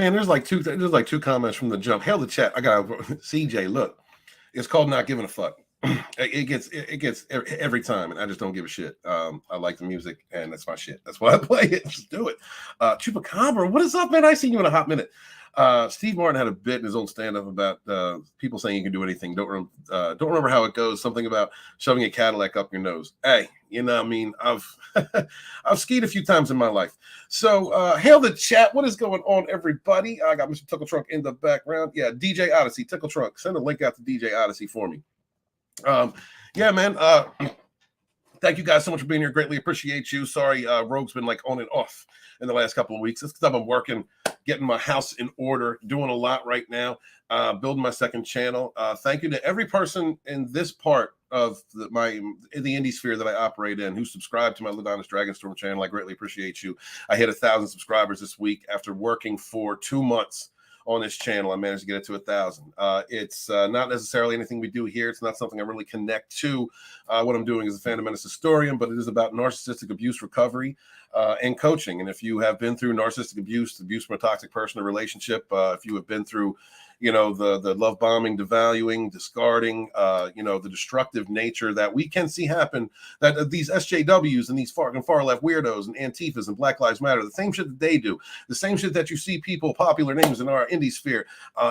Man, there's like two comments from the jump. Hell the chat. I got CJ. Look, it's called not giving a fuck. It gets every time, and I just don't give a shit. I like the music, and that's my shit. That's why I play it. Just do it. Chupacabra, what is up, man? I seen you in a hot minute. Steve Martin had a bit in his own stand-up about people saying you can do anything. Don't remember how it goes. Something about shoving a Cadillac up your nose. Hey, you know, I mean, I've skied a few times in my life. So hail the chat. What is going on, everybody? I got MrTickelTrunk in the background. Yeah, DJ Odyssey, TickleTrunk. Send a link out to DJ Odyssey for me. Yeah, man. Thank you guys so much for being here. Greatly appreciate you. Sorry, Rogue's been like on and off in the last couple of weeks. It's because I've been working, getting my house in order, doing a lot right now, building my second channel. Thank you to every person in this part of the indie sphere that I operate in who subscribed to my Ludonis Dragonstorm channel. I greatly appreciate you. I hit 1,000 subscribers this week after working for 2 months on this channel. I managed to get it to 1,000. It's not necessarily anything we do here. It's not something I really connect to. What I'm doing is a Phantom Menace historian, but it is about narcissistic abuse recovery and coaching. And if you have been through narcissistic abuse from a toxic person or relationship, if you have been through, you know, the love bombing, devaluing, discarding, you know, the destructive nature that we can see happen, that these SJWs and these far left weirdos and Antifas and Black Lives Matter, the same shit that they do, the same shit that you see people, popular names in our indie sphere,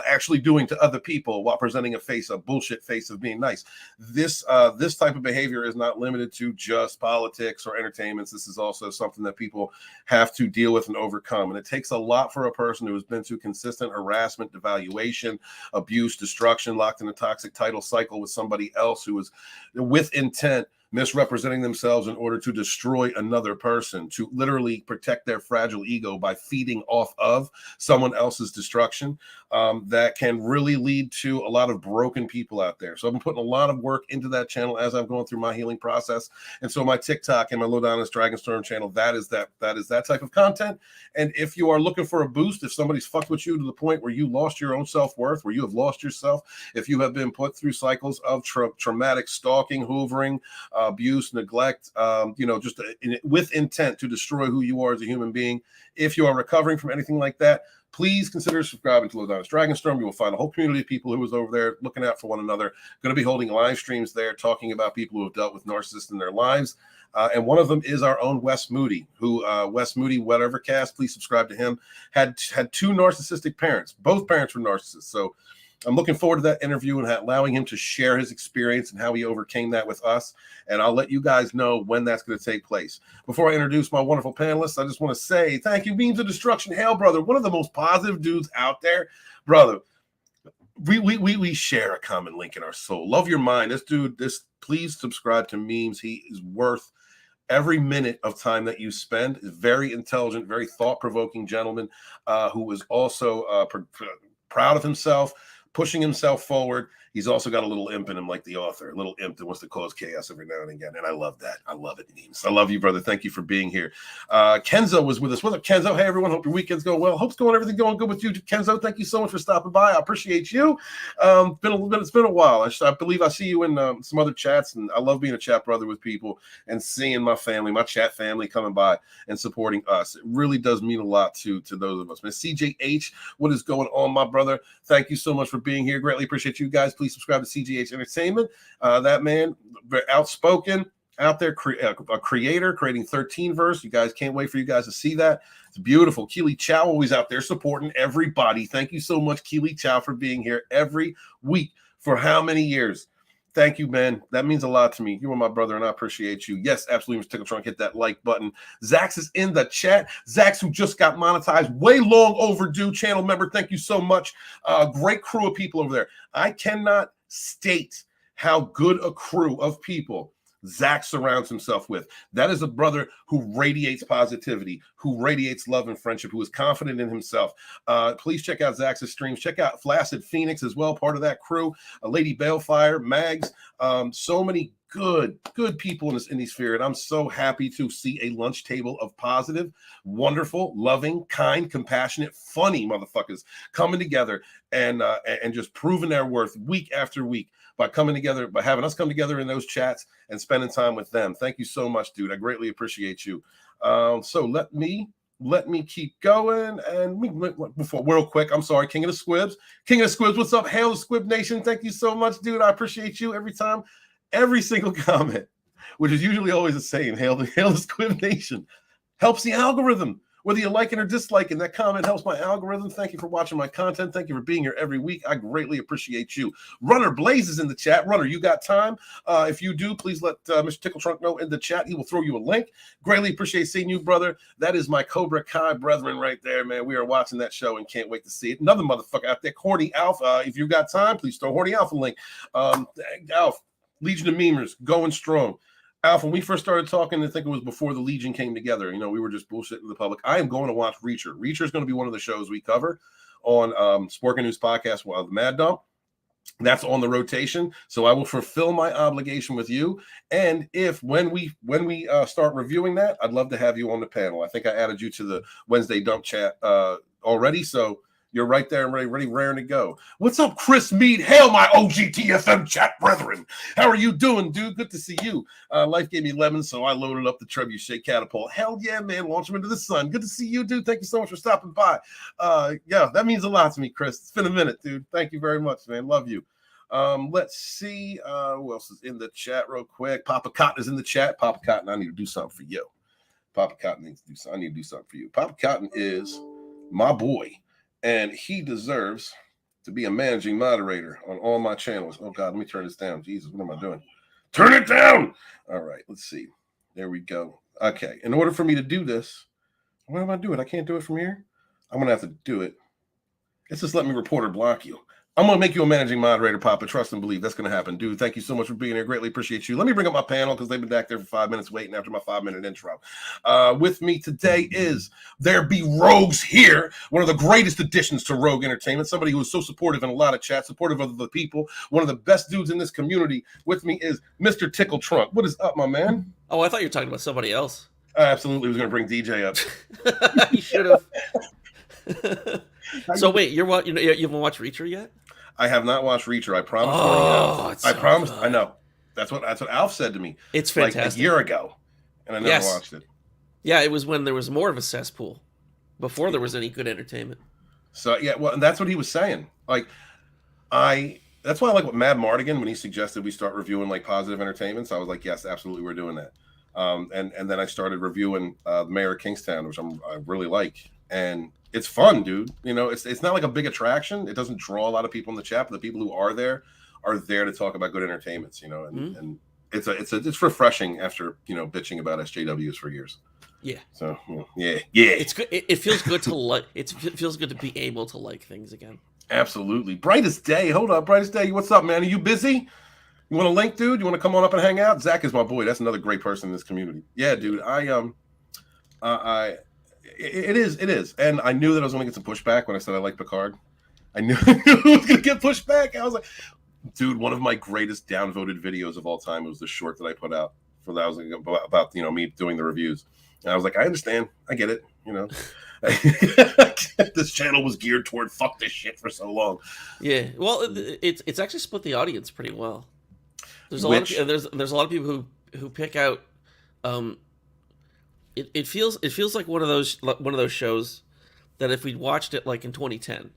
actually doing to other people while presenting a bullshit face of being nice. This type of behavior is not limited to just politics or entertainments. This is also something that people have to deal with and overcome. And it takes a lot for a person who has been through consistent harassment, devaluation, abuse, destruction, locked in a toxic title cycle with somebody else who is with intent misrepresenting themselves in order to destroy another person, to literally protect their fragile ego by feeding off of someone else's destruction. That can really lead to a lot of broken people out there. So I've been putting a lot of work into that channel as I'm going through my healing process. And so my TikTok and my Ludonis Dragonstorm channel, that is that type of content. And if you are looking for a boost, if somebody's fucked with you to the point where you lost your own self-worth, where you have lost yourself, if you have been put through cycles of traumatic stalking, hoovering, abuse, neglect, you know, just with intent to destroy who you are as a human being. If you are recovering from anything like that, please consider subscribing to Ludonis Dragonstorm. You will find a whole community of people who is over there looking out for one another. Going to be holding live streams there, talking about people who have dealt with narcissists in their lives. And one of them is our own Wes Moody, who Wes Moody, whatever cast, please subscribe to him, had 2 narcissistic parents. Both parents were narcissists. So I'm looking forward to that interview and allowing him to share his experience and how he overcame that with us. And I'll let you guys know when that's going to take place. Before I introduce my wonderful panelists, I just want to say thank you, Beams of Destruction. Hell, brother, one of the most positive dudes out there. Brother, we share a common link in our soul. Love your mind. Please subscribe to Memes. He is worth every minute of time that you spend. Is very intelligent, very thought-provoking gentleman who is also proud of himself, pushing himself forward. He's also got a little imp in him, like the author, a little imp that wants to cause chaos every now and again. And I love that. I love it, Memes. I love you, brother. Thank you for being here. Kenzo was with us. What's up, Kenzo? Hey, everyone. Hope your weekend's going well. Hope's everything going good with you, Kenzo. Thank you so much for stopping by. I appreciate you. It's been a while. I believe I see you in some other chats, and I love being a chat brother with people and seeing my family, my chat family coming by and supporting us. It really does mean a lot to those of us. Man, CJH, what is going on, my brother? Thank you so much for being here. Greatly appreciate you guys. Please subscribe to CGH Entertainment. That man, very outspoken, out there, a creator, creating 13 verse. You guys, can't wait for you guys to see that. It's beautiful. Keely Chow always out there supporting everybody. Thank you so much, Keely Chow, for being here every week for how many years? Thank you, man. That means a lot to me. You are my brother, and I appreciate you. Yes, absolutely, MrTickelTrunk. Hit that like button. Zax is in the chat. Zax, who just got monetized, way long overdue channel member. Thank you so much. Great crew of people over there. I cannot state how good a crew of people Zach surrounds himself with. That is a brother who radiates positivity, who radiates love and friendship, who is confident in himself. Please check out Zach's streams. Check out Flaccid Phoenix as well, part of that crew. Lady Balefire, Mags, so many good people in this indie sphere, and I'm so happy to see a lunch table of positive, wonderful, loving, kind, compassionate, funny motherfuckers coming together and just proving their worth week after week by coming together, by having us come together in those chats and spending time with them. Thank you so much, dude. I greatly appreciate you. So let me let me keep going. And before, real quick, I'm sorry, King of the Squibs. King of the Squibs, what's up? Hail the Squib Nation. Thank you so much, dude. I appreciate you every time. Every single comment, which is usually always the same. Hail the Squib Nation. Helps the algorithm. Whether you like it or dislike it, that comment helps my algorithm. Thank you for watching my content. Thank you for being here every week. I greatly appreciate you. Runner Blaze is in the chat. Runner, you got time? If you do, please let MrTickelTrunk know in the chat. He will throw you a link. Greatly appreciate seeing you, brother. That is my Cobra Kai brethren right there, man. We are watching that show and can't wait to see it. Another motherfucker out there, Horny Alpha. If you got time, please throw Horny Alpha link. Alpha, Legion of Memers, going strong. Alpha, when we first started talking, I think it was before the Legion came together. You know, we were just bullshitting the public. I am going to watch Reacher. Reacher is going to be one of the shows we cover on Sporking News Podcast, the Mad Dump. That's on the rotation. So I will fulfill my obligation with you. And when we start reviewing that, I'd love to have you on the panel. I think I added you to the Wednesday Dump chat already. So you're right there and ready, raring to go. What's up, Chris Mead? Hail my OGTFM chat brethren. How are you doing, dude? Good to see you. Life gave me lemons, so I loaded up the Trebuchet catapult. Hell yeah, man. Launch them into the sun. Good to see you, dude. Thank you so much for stopping by. Yeah, that means a lot to me, Chris. It's been a minute, dude. Thank you very much, man. Love you. Let's see. Who else is in the chat real quick? Papa Cotton is in the chat. Papa Cotton, I need to do something for you. Papa Cotton needs to do something. I need to do something for you. Papa Cotton is my boy. And he deserves to be a managing moderator on all my channels. Oh, God, let me turn this down. Jesus, what am I doing? Turn it down! All right, let's see. There we go. Okay, in order for me to do this, what am I doing? I can't do it from here? I'm going to have to do it. It's just let me report or block you. I'm going to make you a managing moderator, Papa. Trust and believe. That's going to happen. Dude, thank you so much for being here. Greatly appreciate you. Let me bring up my panel because they've been back there for 5 minutes waiting after my 5-minute intro. With me today is There Be Rogues Here, one of the greatest additions to Rogue Entertainment, somebody who is so supportive in a lot of chats, supportive of the people, one of the best dudes in this community. With me is MrTickelTrunk. What is up, my man? Oh, I thought you were talking about somebody else. I absolutely was going to bring DJ up. You should have. So wait, you haven't watched Reacher yet? I have not watched Reacher. I promised. I promised. Good. I know. That's what Alf said to me. It's fantastic. Like a year ago, and I never watched it. Yeah, it was when there was more of a cesspool, before there was any good entertainment. So yeah, well, and that's what he was saying. Like, that's why I like what Mad Mardigan when he suggested we start reviewing like positive entertainment. So I was like, yes, absolutely, we're doing that. And then I started reviewing the Mayor of Kingstown, which I really like, and it's fun, dude. You know, it's not like a big attraction. It doesn't draw a lot of people in the chat, but the people who are there to talk about good entertainments. You know, and it's refreshing after bitching about SJWs for years. Yeah. So yeah. It's good. It feels good to like. It feels good to be able to like things again. Absolutely. Brightest Day. Hold up, Brightest Day. What's up, man? Are you busy? You want a link, dude? You want to come on up and hang out? Zach is my boy. That's another great person in this community. Yeah, dude. It is. And I knew that I was going to get some pushback when I said I like Picard. I knew it was going to get pushback. I was like, dude, one of my greatest downvoted videos of all time was the short that I put out for that. I was about me doing the reviews. And I was like, I understand. I get it. This channel was geared toward fuck this shit for so long. Yeah. Well, it's actually split the audience pretty well. There's a lot of people who pick out It feels like one of those shows that if we'd watched it like in 2010,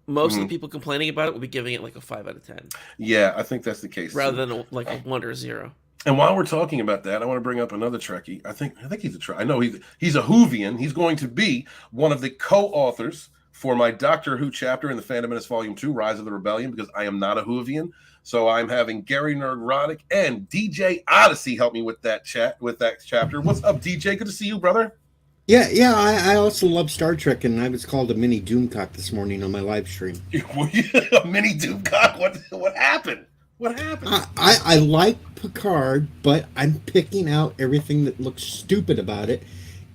most of the people complaining about it would be giving it like a 5 out of 10. Yeah, I think that's the case. Rather than like a 1 or a 0. And while we're talking about that, I want to bring up another Trekkie. I think he's a Trekkie. I know he's a Whovian. He's going to be one of the co-authors for my Doctor Who chapter in the Phantom Menace Volume 2, Rise of the Rebellion, because I am not a Whovian. So I'm having Gary Nerdrotic and DJ Odyssey help me with that chapter. What's up, DJ? Good to see you, brother. Yeah. I also love Star Trek, and I was called a mini Doomcock this morning on my live stream. A mini Doomcock? What happened? What happened? I like Picard, but I'm picking out everything that looks stupid about it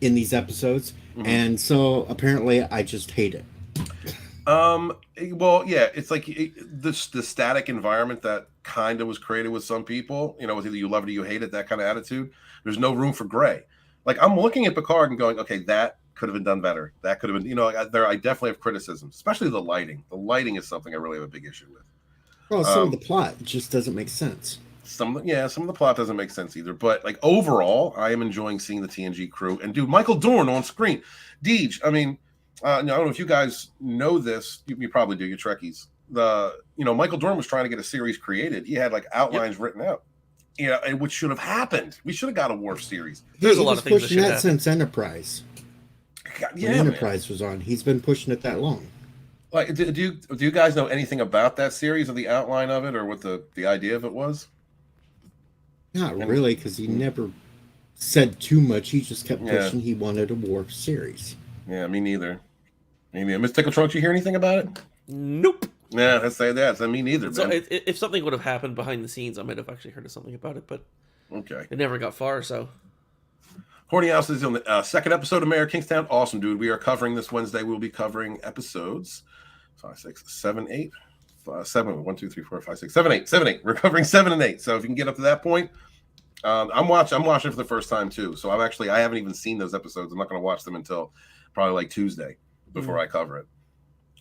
in these episodes, and so apparently I just hate it. Well, yeah, it's like the static environment that kind of was created with some people, with either you love it or you hate it, that kind of attitude. There's no room for gray. Like, I'm looking at Picard and going, okay, that could have been done better. That could have been, I definitely have criticisms, especially the lighting. The lighting is something I really have a big issue with. Well, some of the plot just doesn't make sense. some of the plot doesn't make sense either. But like overall, I am enjoying seeing the TNG crew and dude, Michael Dorn on screen. Deej, I mean, I don't know if you guys know this. You probably do. You're Trekkies. Michael Dorn was trying to get a series created. He had like outlines written out. Which should have happened. We should have got a Worf series. There's a lot of things pushing that since Enterprise. When Enterprise was on, he's been pushing it that long. Like, do you guys know anything about that series or the outline of it or what the idea of it was? Mm-hmm. Not really, because he never said too much. He just kept pushing. He wanted a Worf series. Yeah, me neither. MrTickelTrunk, you hear anything about it? Nope. Yeah, let's say that. Me neither. So man. if something would have happened behind the scenes, I might have actually heard of something about it, but it never got far. So Horny House is on the second episode of Mayor Kingstown. Awesome, dude. We are covering this Wednesday. We'll be covering episodes 5, 6, 7, 8. 7, 1, 2, 3, 4, 5, 6, 7, 8. 7, 8. We're covering 7 and 8. So if you can get up to that point, I'm watching for the first time too. So I haven't even seen those episodes. I'm not going to watch them until probably like Tuesday before I cover it.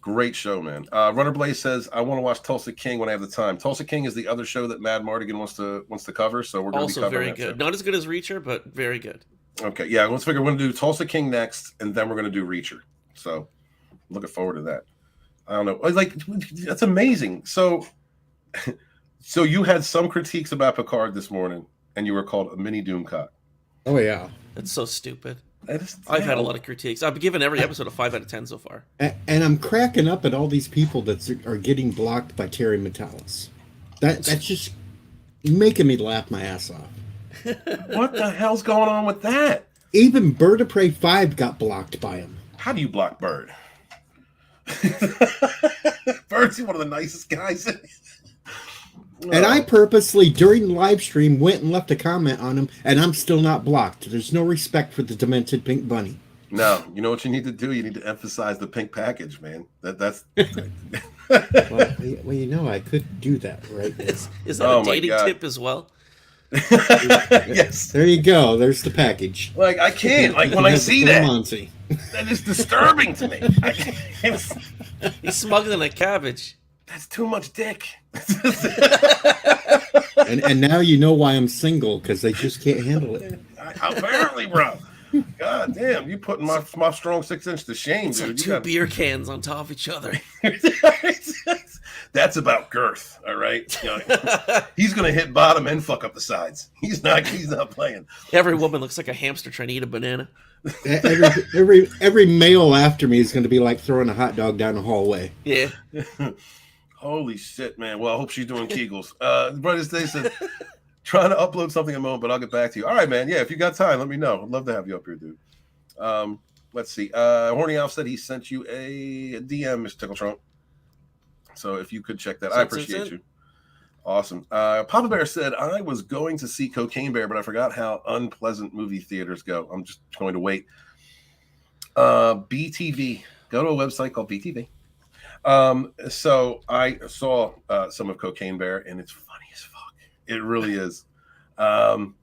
Great show, man. Runner Blaze says, I want to watch Tulsa King when I have the time. Tulsa King is the other show that Mad Mardigan wants to cover, so we're going to be covering very good. Not as good as Reacher, but very good. Okay, yeah, let's figure we're going to do Tulsa King next, and then we're going to do Reacher. So, looking forward to that. I don't know. Like, that's amazing. So you had some critiques about Picard this morning, and you were called a mini Doomcock. Oh, yeah. That's so stupid. I've had a lot of critiques. I've given every episode a 5 out of 10 so far. And I'm cracking up at all these people that are getting blocked by Terry Metalis. That's just making me laugh my ass off. What the hell's going on with that? Even Bird of Prey 5 got blocked by him. How do you block Bird? Bird's one of the nicest guys. And I purposely, during the live stream, went and left a comment on him, and I'm still not blocked. There's no respect for the demented pink bunny. No, you know what you need to do? You need to emphasize the pink package, man. That's. well, I could do that, right? Is that a dating tip as well? Yes. There you go. There's the package. Like, I can't. Like, when I see that, that is disturbing to me. He's smuggling a cabbage. That's too much dick. and now you know why I'm single, because they just can't handle it. Apparently, bro. God damn, you putting my strong 6-inch to shame, it's dude. Like two beer cans on top of each other. That's about girth, all right? He's gonna hit bottom and fuck up the sides. He's not playing. Every woman looks like a hamster trying to eat a banana. Every male after me is going to be like throwing a hot dog down the hallway. Yeah. Holy shit, man. Well, I hope she's doing Kegels. Brothers, they said, trying to upload something in a moment, but I'll get back to you. All right, man. Yeah, if you got time, let me know. I'd love to have you up here, dude. Let's see. Horny Alf said he sent you a DM, Mr. TickleTrunk. So if you could check that, I appreciate you. Awesome. Papa Bear said, I was going to see Cocaine Bear, but I forgot how unpleasant movie theaters go. I'm just going to wait. BTV. Go to a website called BTV. So I saw some of Cocaine Bear, and it's funny as fuck. It really is. I don't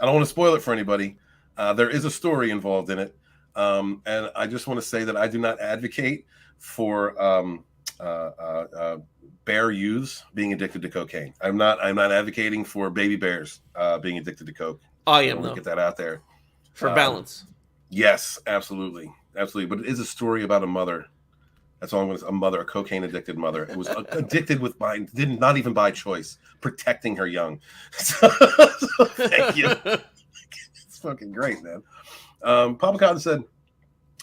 want to spoil it for anybody. There is a story involved in it. And I just want to say that I do not advocate for bear youths being addicted to cocaine. I'm not advocating for baby bears being addicted to coke. I am, though. Get that out there. For balance. Yes, absolutely. Absolutely. But it is a story about a mother. That's all I'm going to say. A cocaine addicted mother. It was addicted not even by choice, protecting her young. So thank you. It's fucking great, man. Papa Cotton said,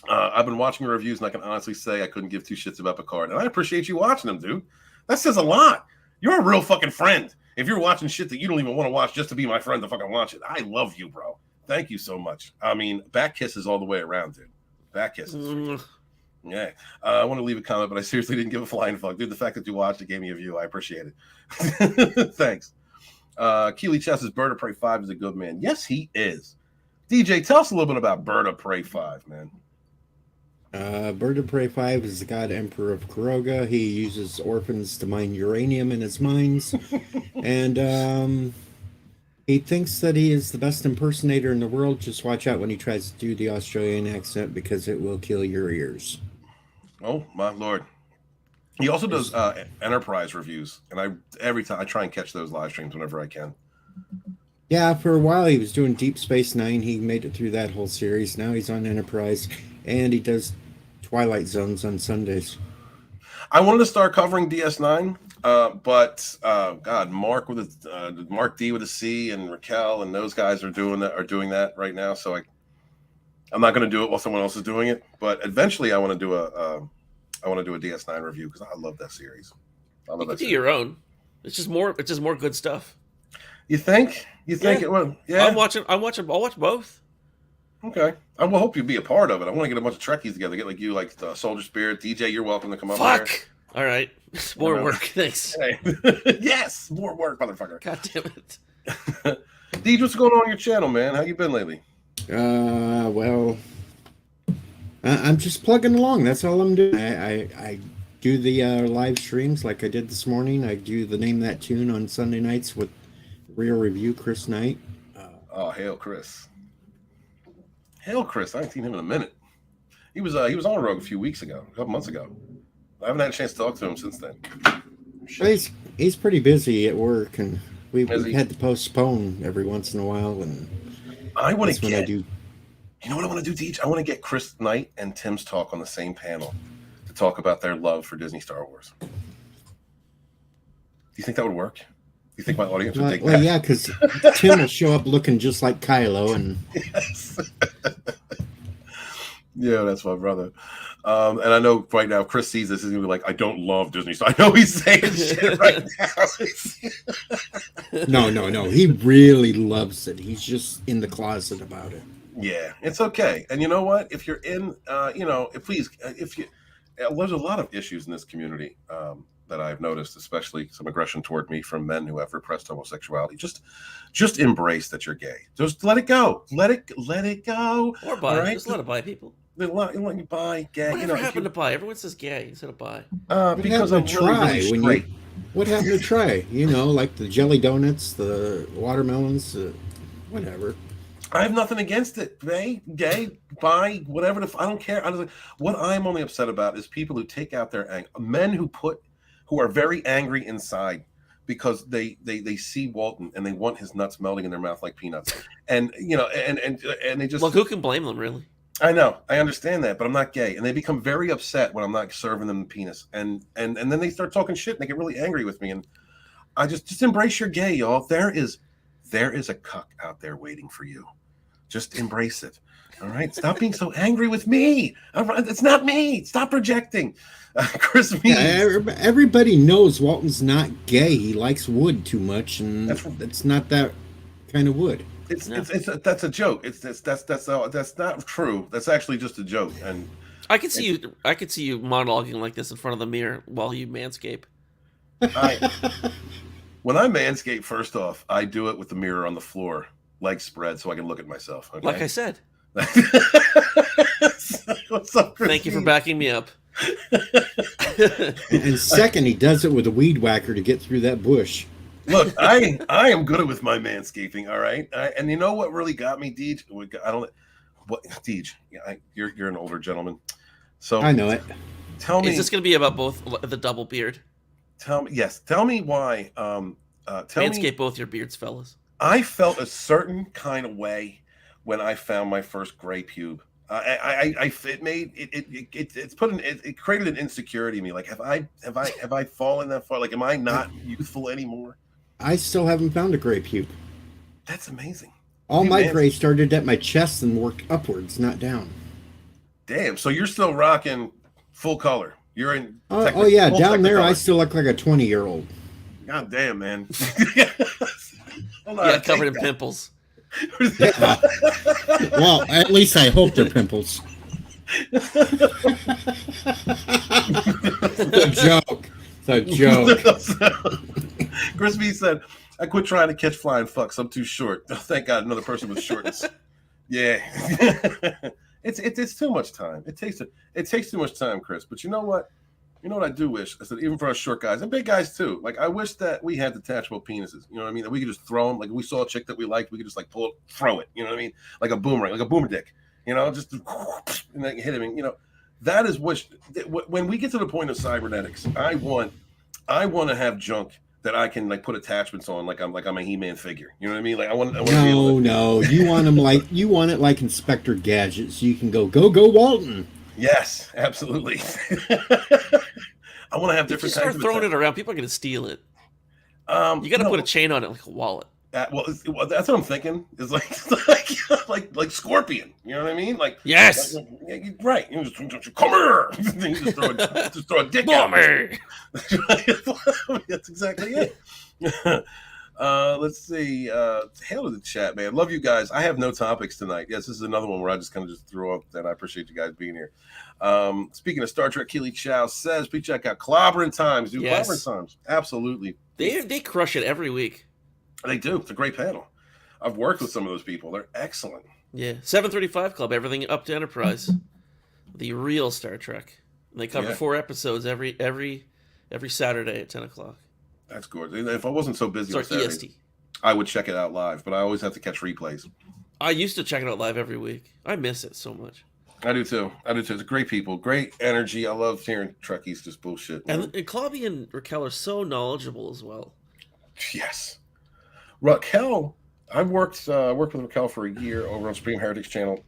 I've been watching your reviews, and I can honestly say I couldn't give two shits about Picard. And I appreciate you watching them, dude. That says a lot. You're a real fucking friend. If you're watching shit that you don't even want to watch just to be my friend to fucking watch it, I love you, bro. Thank you so much. I mean, back kisses all the way around, dude. Back kisses. Yeah. I want to leave a comment, but I seriously didn't give a flying fuck. Dude, the fact that you watched it gave me a view. I appreciate it. Thanks. Keely Chess says Bird of Prey 5 is a good man. Yes, he is. DJ, tell us a little bit about Bird of Prey 5, man. Bird of Prey 5 is the god emperor of Kuroga. He uses orphans to mine uranium in his mines. And he thinks that he is the best impersonator in the world. Just watch out when he tries to do the Australian accent, because it will kill your ears. Oh, my Lord. He also does Enterprise reviews, and every time I try and catch those live streams whenever I can. Yeah, for a while he was doing Deep Space Nine. He made it through that whole series. Now he's on Enterprise, and he does Twilight Zones on Sundays. I wanted to start covering DS9, but God, Mark D with a C and Raquel and those guys are doing that right now. So I'm not going to do it while someone else is doing it. But eventually, I want to do a DS9 review because I love that series. I love you that. Do your own. It's just more good stuff. You think? It will? Yeah. I'll watch both. Okay. I will hope you be a part of it. I want to get a bunch of Trekkies together. Get like you, like Soldier Spirit, DJ. You're welcome to come up. Fuck. Here. All right. More work. Thanks. Hey. Yes, more work, motherfucker. God damn it. Deej, what's going on your channel, man? How you been lately? Well, I'm just plugging along. That's all I'm doing. I do the live streams like I did this morning. I do the Name That Tune on Sunday nights with Real Review Chris Knight. Oh, hail Chris. Hail Chris. I haven't seen him in a minute. He was on Rogue a few weeks ago, a couple months ago. I haven't had a chance to talk to him since then. Well, he's pretty busy at work, and we've had to postpone every once in a while. And I want to get. You know what I want to do, Deej? I want to get Chris Knight and Tim's talk on the same panel to talk about their love for Disney Star Wars. Do you think that would work? Do you think my audience would dig that? Well, yeah, because Tim will show up looking just like Kylo, and yes. Yeah, that's my brother. And I know right now Chris sees this, he's gonna be like, I don't love Disney Star. I know he's saying shit right now. No. He really loves it. He's just in the closet about it. Yeah, it's okay. And you know what? If you're in, there's a lot of issues in this community that I've noticed, especially some aggression toward me from men who have repressed homosexuality. Just embrace that you're gay. Just let it go. Let it go. Or bi. Right? Just let it bi people. Let you bi, gay. Whatever happened to bi? Everyone says gay instead of bi. Because I'm really straight. What happened to try? Like the jelly donuts, the watermelons, whatever. I have nothing against it. Gay, bi, whatever. I don't care. What I'm only upset about is people who take out their anger. Men who are very angry inside because they see Walton and they want his nuts melting in their mouth like peanuts. And and they just look. Who can blame them, really? I know. I understand that, but I'm not gay, and they become very upset when I'm not serving them the penis, and then they start talking shit and they get really angry with me. And I just embrace your gay, y'all. There is a cuck out there waiting for you. Just embrace it. All right. Stop being so angry with me. It's not me. Stop projecting. Chris Means. Yeah, everybody knows Walton's not gay. He likes wood too much, and it's not that kind of wood. That's a joke. That's not true. That's actually just a joke. And I could see you monologuing like this in front of the mirror while you manscape. When I manscape, first off, I do it with the mirror on the floor, legs spread, so I can look at myself. Okay? Like I said. What's up, Chris? Thank you for backing me up. And second, he does it with a weed whacker to get through that bush. Look, I am good with my manscaping, all right? And you know what really got me, Deej? Deej, you're an older gentleman. So I know it. Tell me. Is this going to be about both the double beard? Tell me why. Manscape both your beards, fellas. I felt a certain kind of way when I found my first gray pube. It created an insecurity in me. Like, have I fallen that far? Like, am I not youthful anymore? I still haven't found a gray pube. That's amazing. All my gray started at my chest and worked upwards, not down. Damn. So you're still rocking full color. You're in. Oh yeah, down there I still look like a 20-year-old. God damn, man. Yeah, covered in pimples. Yeah. Well, at least I hope they're pimples. The joke. Crispy said, I quit trying to catch flying fucks. I'm too short. Oh, thank God, another person with shortness. Yeah. It's too much time. It takes too much time, Chris. But you know what? You know what I do wish? I said, even for us short guys and big guys too. Like, I wish that we had detachable penises. You know what I mean? That we could just throw them. Like, if we saw a chick that we liked, we could just like pull it, throw it. You know what I mean? Like a boomerang, like a boomer dick. You know, just and then hit him. And, That is when we get to the point of cybernetics, I want to have junk that I can like put attachments on, like I'm a He-Man figure. You know what I mean? Like I want to be able to... No, you want them like you want it like Inspector Gadget, so you can go Walton. Yes, absolutely. I want to have different. If you start throwing it around, people are going to steal it. You got to put a chain on it like a wallet. Well, that's what I'm thinking. It's like Scorpion. You know what I mean? Like yes, right. You just come here. You just throw a dick at me. That's exactly it. Let's see. Hail to the chat, man. Love you guys. I have no topics tonight. Yes, this is another one where I just kind of threw up. And I appreciate you guys being here. Speaking of Star Trek, Keely Chow says, please check out Clobbering Times. Do Clobbering Times. Absolutely. They crush it every week. They do. It's a great panel. I've worked with some of those people. They're excellent. Yeah. 735 Club, everything up to Enterprise. The real Star Trek. And they cover 4 episodes every Saturday at 10 o'clock. That's good. If I wasn't so busy on Saturday, EST. I would check it out live, but I always have to catch replays. I used to check it out live every week. I miss it so much. I do too. It's great people, great energy. I love hearing Trekkies just bullshit. And Claudia and Raquel are so knowledgeable as well. Yes. Raquel, I worked with Raquel for a year over on Supreme Heretics channel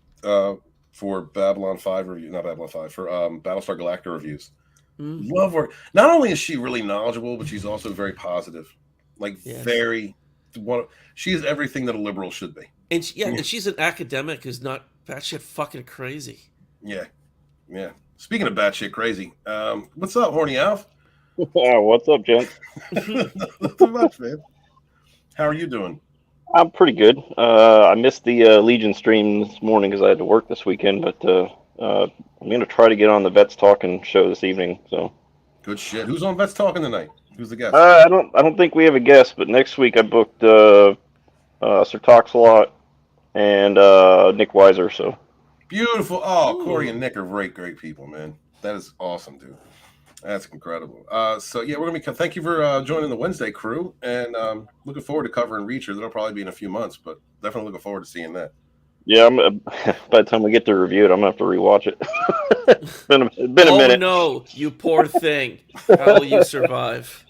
for Babylon 5 review, not Babylon 5, for Battlestar Galactica reviews. Love her. Not only is she really knowledgeable, but she's also very positive. She is everything that a liberal should be. And and she's an academic who's not batshit fucking crazy. Yeah. Speaking of batshit crazy, what's up, Horny Alf? What's up, gent? Not too much, man. How are you doing? I'm pretty good. I missed the Legion stream this morning because I had to work this weekend, but I'm going to try to get on the Vets Talking show this evening. So good shit. Who's on Vets Talking tonight? Who's the guest? I don't think we have a guest, but next week I booked Sir Toxalot and Nickweiser. So beautiful. Oh, Corey and Nick are great people, man. That is awesome, dude. That's incredible. So yeah, we're gonna be. Thank you for joining the Wednesday crew, and looking forward to covering Reacher. That'll probably be in a few months, but definitely looking forward to seeing that. Yeah, by the time we get to review it, I'm gonna have to rewatch it. It's been a minute. Oh no, you poor thing! How will you survive?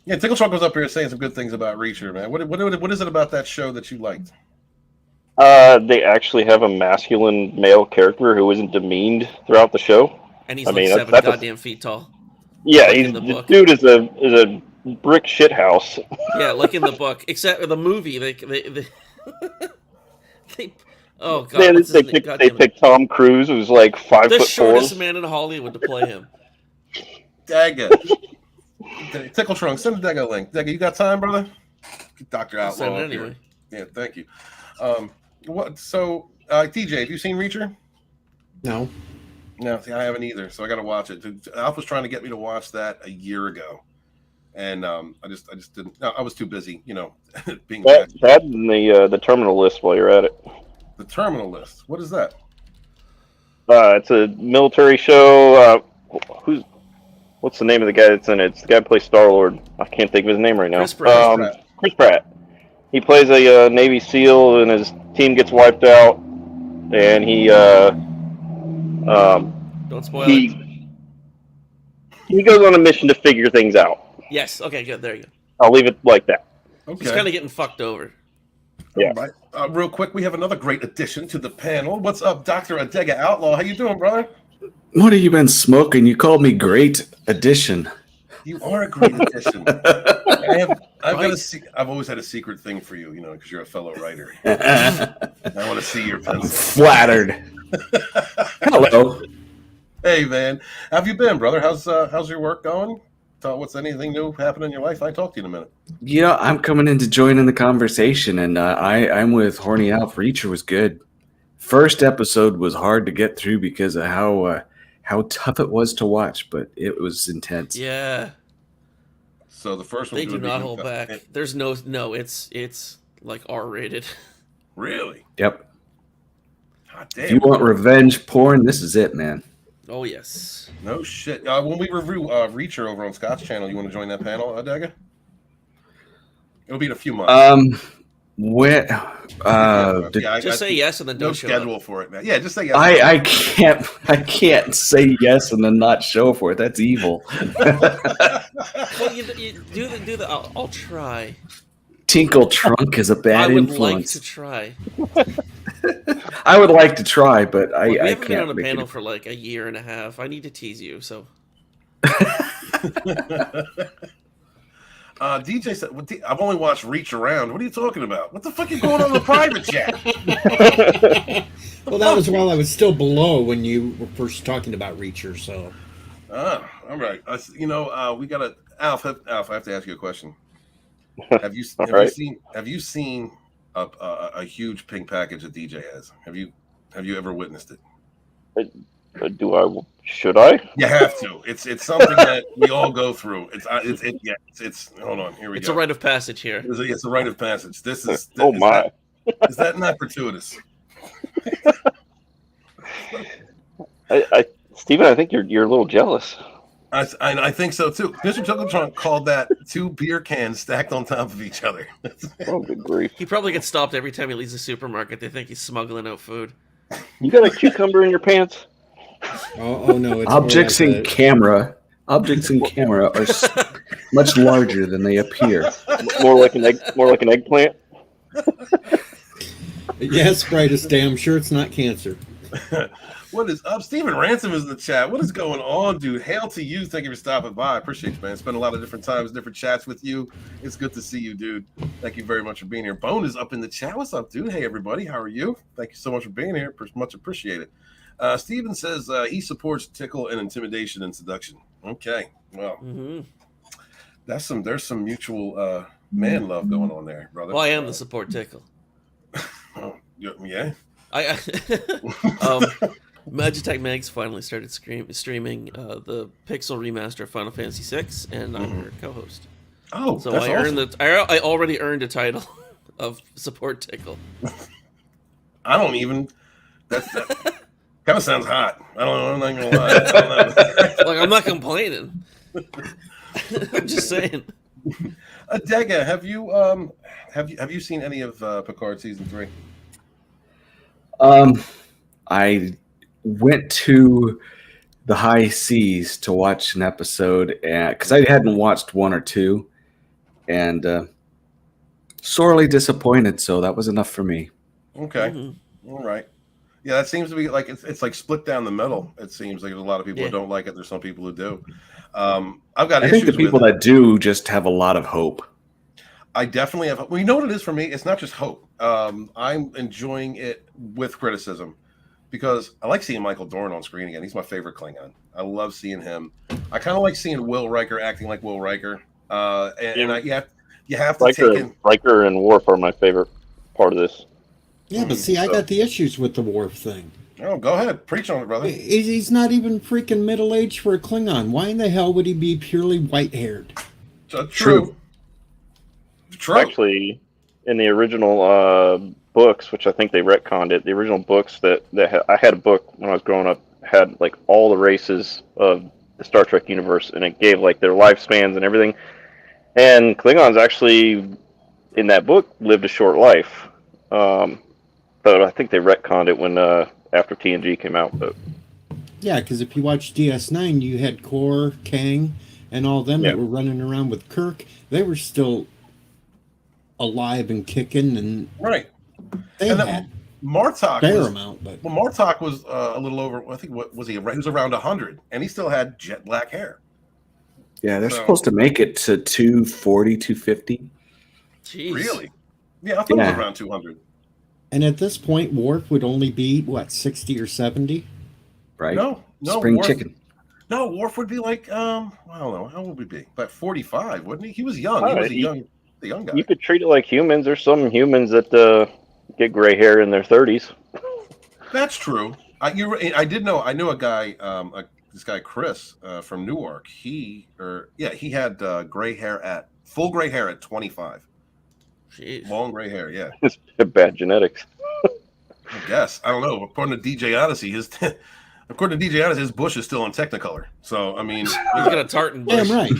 Yeah, TickleTrunk was up here saying some good things about Reacher, man. What is it about that show that you liked? They actually have a masculine male character who isn't demeaned throughout the show. And he's 7 goddamn feet tall. Yeah, this dude is a brick shit house. Yeah, like in the book. Except the movie, they oh god, they picked Tom Cruise, who's like 5'4". The shortest man in Hollywood to play him. Daga. TickleTrunk, send the Daga link. Daga, you got time, brother? Dr. Outlaw. Send it anyway. Yeah, thank you. DJ, have you seen Reacher? No. No, see, I haven't either, so I got to watch it. Alf was trying to get me to watch that a year ago, and I just didn't. No, I was too busy, being. Add in the terminal list while you're at it. The terminal list. What is that? It's a military show. What's the name of the guy that's in it? It's the guy who plays Star-Lord. I can't think of his name right now. Chris Pratt. He plays a Navy SEAL, and his team gets wiped out, and he don't spoil it. He goes on a mission to figure things out. Yes. Okay. Good. There you go. I'll leave it like that. Okay. He's kind of getting fucked over. Yeah. All right. Real quick, we have another great addition to the panel. What's up, Dr. Adega Outlaw? How you doing, brother? What have you been smoking? You called me great addition. You are a great addition. I've always had a secret thing for you, because you're a fellow writer. I want to see your pencil. Flattered. Hello. Hey, man. How have you been, brother? How's your work going? What's anything new happening in your life? I talk to you in a minute. Yeah, I'm coming in to join in the conversation, and I'm with Horny Alf. Reacher was good. First episode was hard to get through because of how tough it was to watch, but it was intense. Yeah. So the first one they do not hold back. There's no, it's like R-rated. Really? Yep. God damn. If you want revenge porn, this is it, man. Oh yes. No shit. When we review Reacher over on Scott's channel, you want to join that panel, Adega? It'll be in a few months. Just say yes and then don't show schedule up. for it, man. Yeah, just say yes. I can't say yes and then not show for it. That's evil. Well, you do the. I'll try. TickleTrunk is a bad influence. I would like to try. I would like to try, but I haven't can't. been on a panel for like a year and a half. I need to tease you, so. DJ said, "I've only watched Reach Around." What are you talking about? What the fuck is going on in the private chat? Well, that was while I was still below when you were first talking about Reacher. So, all right. We got to Alf. I have to ask you a question. Have you seen a huge pink package that DJ has? Have you ever witnessed it? Should I? You have to. It's something that we all go through. It's hold on. Here we go. It's a rite of passage here. It's a rite of passage. This is. Oh my! Is that not gratuitous? Steven, I think you're a little jealous. I think so too. MrTickelTrunk called that 2 beer cans stacked on top of each other. Oh, good grief! He probably gets stopped every time he leaves the supermarket. They think he's smuggling out food. You got a cucumber in your pants? Oh no! It's Objects in camera are much larger than they appear. More like an eggplant. Yes, brightest day. I'm sure it's not cancer. What is up? Steven Ransom is in the chat. What is going on, dude? Hail to you. Thank you for stopping by. I appreciate you, man. Spent a lot of different times, different chats with you. It's good to see you, dude. Thank you very much for being here. Bone is up in the chat. What's up, dude? Hey, everybody. How are you? Thank you so much for being here. Much appreciated. Steven says he supports tickle and intimidation and seduction. Okay. Well, there's some mutual man love going on there, brother. Well, I am the support tickle. Oh, yeah. Magitech Megs finally started streaming the Pixel remaster of Final Fantasy VI, and I'm her co-host. Oh, so that's awesome. I already earned a title of support tickle. I don't even. That kind of sounds hot. I don't know. I'm not gonna lie. I don't know. Like, I'm not complaining. I'm just saying. Adega, have you seen any of Picard season 3? I went to the high seas to watch an episode because I hadn't watched 1 or 2, and sorely disappointed. So that was enough for me. Okay, all right. Yeah, that seems to be like it's like split down the middle. It seems like there's a lot of people who don't like it. There's some people who do. I've got. I think the people that do just have a lot of hope. I definitely have. Well, you know what it is for me? It's not just hope. I'm enjoying it with criticism because I like seeing Michael Dorn on screen again. He's my favorite Klingon. I love seeing him. I kind of like seeing Will Riker acting like Will Riker. You have to take in Riker and Worf are my favorite part of this. Yeah, but see, I got the issues with the Worf thing. Oh, go ahead. Preach on it, brother. He's not even freaking middle-aged for a Klingon. Why in the hell would he be purely white-haired? True. Actually, in the original books, which I think they retconned it, the original books I had a book when I was growing up, had like all the races of the Star Trek universe, and it gave like their lifespans and everything. And Klingons actually, in that book, lived a short life. But I think they retconned it when after TNG came out. But yeah, because if you watch DS9, you had Kor, Kang, and all them that were running around with Kirk. They were still alive and kicking, and right. They and had Martok fair amount, but Martok was a little over. I think what was he? He was around 100, and he still had jet black hair. Yeah, they're supposed to make it to 240, 250. Jeez. Really? Yeah, I thought it was around 200. And at this point, Worf would only be, 60 or 70? Right. No. Spring Worf, chicken. No, Worf would be like, I don't know. How old would he be? About 45, wouldn't he? He was young. He was the young guy. You could treat it like humans. There's some humans that get gray hair in their 30s. That's true. I knew a guy, this guy, Chris, from Newark. He had full gray hair at 25. Jeez. Long gray hair, yeah. It's bad genetics. I guess. I don't know. According to DeejOdyssey, his bush is still in Technicolor. So, I mean... He's got a tartan bush. Damn right.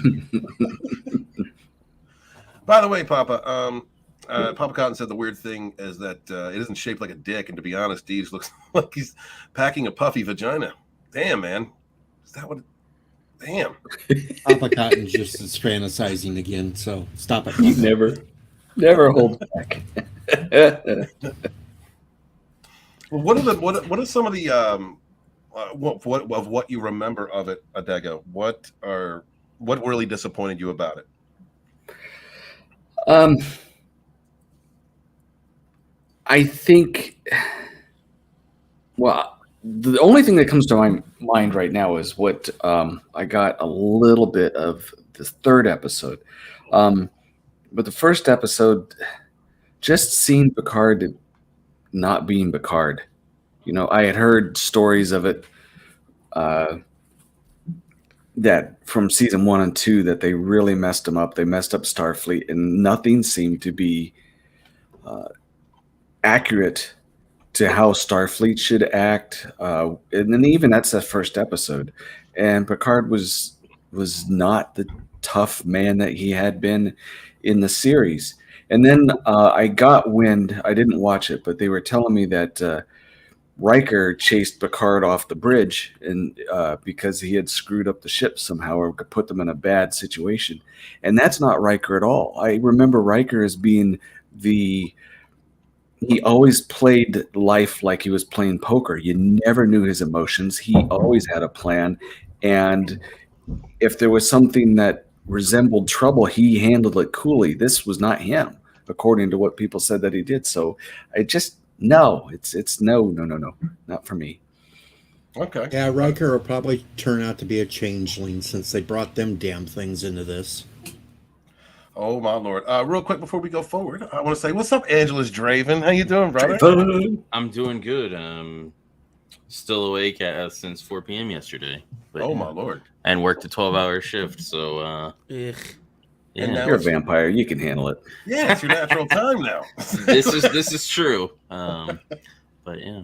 By the way, Papa, Papa Cotton said the weird thing is that it isn't shaped like a dick, and to be honest, Deej looks like he's packing a puffy vagina. Damn, man. Is that what? Damn. Papa Cotton just is fantasizing again, so stop it. You never hold back. Well, what are some of the what you remember of it, Adega? What really disappointed you about it? I think, well, the only thing that comes to my mind right now is what I got a little bit of the third episode. But the first episode, just seeing Picard not being Picard. You know, I had heard stories of it that from season 1 and 2 that they really messed him up. They messed up Starfleet, and nothing seemed to be accurate to how Starfleet should act. And then even that's the first episode. And Picard was not the tough man that he had been in the series. And then I got wind, I didn't watch it, but they were telling me that Riker chased Picard off the bridge and because he had screwed up the ship somehow or put them in a bad situation. And that's not Riker at all. I remember Riker as being he always played life like he was playing poker. You never knew his emotions. He always had a plan. And if there was something that resembled trouble, he handled it coolly. This was not him, according to what people said that he did. So I just, no, it's no, not for me. Okay. Yeah, Riker will probably turn out to be a changeling since they brought them damn things into this. Oh my Lord! Real quick before we go forward, I want to say, what's up, Angelus Draven? How you doing, brother? I'm doing good. Still awake since 4 p.m. yesterday. But, oh my Lord! And worked a 12-hour shift. So, And yeah. You're a vampire. You can handle it. Yeah, it's your natural time now. this is true. But yeah.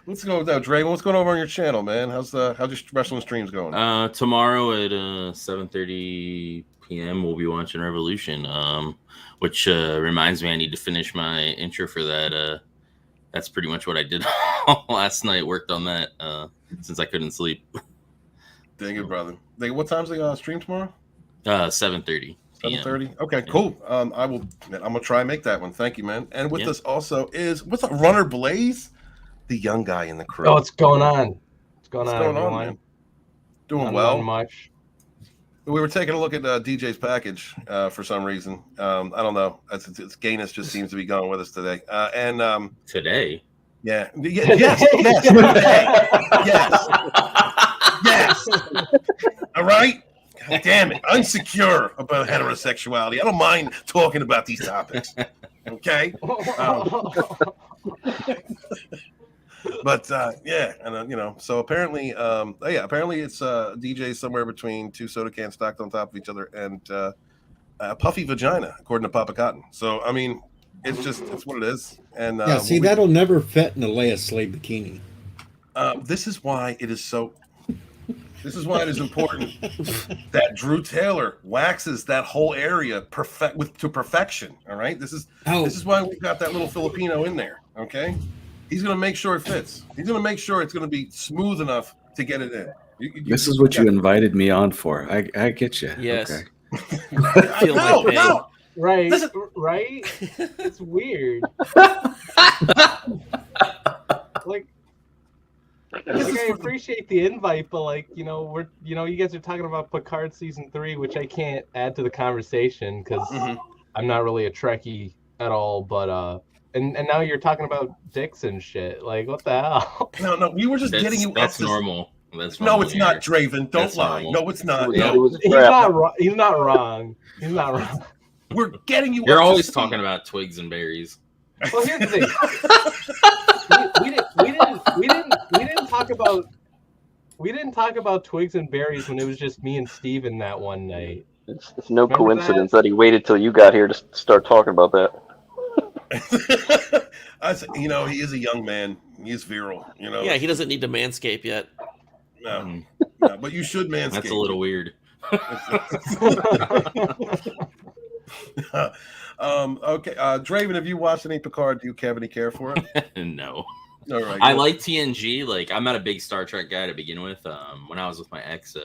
What's going on, Draven? What's going on your channel, man? How's your wrestling streams going? Tomorrow at 7:30 p.m. we'll be watching Revolution. Which reminds me I need to finish my intro for that. That's pretty much what I did last night. Worked on that since I couldn't sleep. Dang it, brother. What time's the stream tomorrow? 7:30. 7:30. Okay, cool. I'm gonna try and make that one. Thank you, man. And with us also is what's up, Runner Blaze, the young guy in the crew. Oh, what's going on? What's going on, man? Doing Not well. much. We were taking a look at DJ's package for some reason. I don't know. It's Gaines just seems to be going with us today. Today. Yeah. Yes. Yes. All right. God damn it. Unsecure about heterosexuality. I don't mind talking about these topics. Okay. But yeah, and so apparently, apparently it's DJ somewhere between two soda cans stacked on top of each other and a puffy vagina, according to Papa Cotton. So I mean, it's what it is. And yeah, see, that'll never fit in a Leia Slave bikini. This is why it is so. This is why it is important that Drew Taylor waxes that whole area to perfection. All right, this is why we've got that little Filipino in there. Okay. He's going to make sure it fits. He's going to make sure it's going to be smooth enough to get it in. This is what you invited me on for. I get you. Yes. Okay. No. Right. Listen. Right. It's weird. Like I appreciate the invite, but you guys are talking about Picard season 3, which I can't add to the conversation because I'm not really a Trekkie at all. But and now you're talking about dicks and shit. Like, what the hell? No, we were just getting you. That's normal. That's no, it's not, Draven. Don't lie. Normal. No, it's not. No. He's not wrong. He's not wrong. He's not wrong. We're getting you. You're always talking about twigs and berries. Well, here's the thing. We didn't talk about twigs and berries when it was just me and Steven that one night. It's no coincidence that he waited till you got here to start talking about that. He is a young man. He is virile. Yeah, he doesn't need to manscape yet. No, but you should manscape. That's a little weird. Okay. Draven, have you watched any Picard? Do you have any care for it? No. All right. I like TNG. Like, I'm not a big Star Trek guy to begin with. When I was with my ex,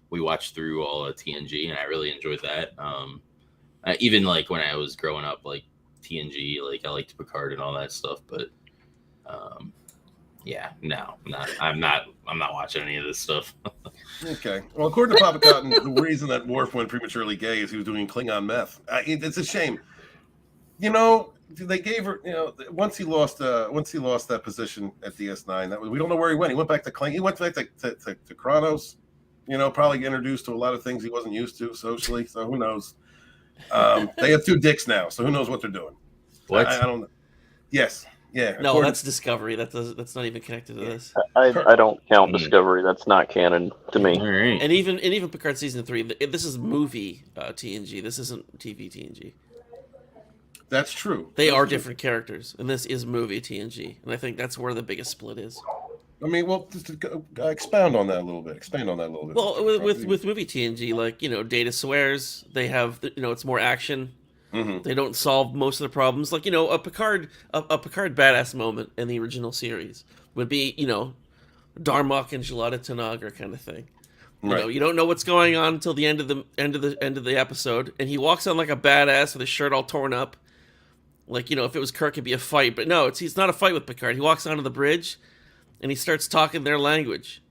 we watched through all of TNG, and I really enjoyed that. Even like when I was growing up, like TNG, like I liked Picard and all that stuff. But yeah, no, I'm not watching any of this stuff. Okay. Well, according to Papa Cotton, the reason that Worf went prematurely gay is he was doing Klingon meth. It's a shame. You know, they gave her. You know, once he lost that position at DS9, we don't know where he went. He went back to Klingon. He went back to Kronos. You know, probably introduced to a lot of things he wasn't used to socially. So who knows? They have 2 dicks now, so who knows what they're doing? What? I don't know. Yes. Yeah. No, that's Discovery. That's not even connected to this. I don't count Discovery. That's not canon to me. All right. And even Picard season 3. This is movie TNG. This isn't TV TNG. That's true. They are different characters, and this is movie TNG, and I think that's where the biggest split is. I mean, well, just expound on that a little bit. Well, with movie TNG, like, you know, Data swears. They have, you know, it's more action. Mm-hmm. They don't solve most of the problems. Like, you know, a Picard badass moment in the original series would be, you know, Darmok and Gelada Tanagra kind of thing. You know, you don't know what's going on until the end of the episode, and he walks on like a badass with his shirt all torn up. Like, you know, if it was Kirk, it'd be a fight, but no, it's not a fight with Picard. He walks onto the bridge, and he starts talking their language,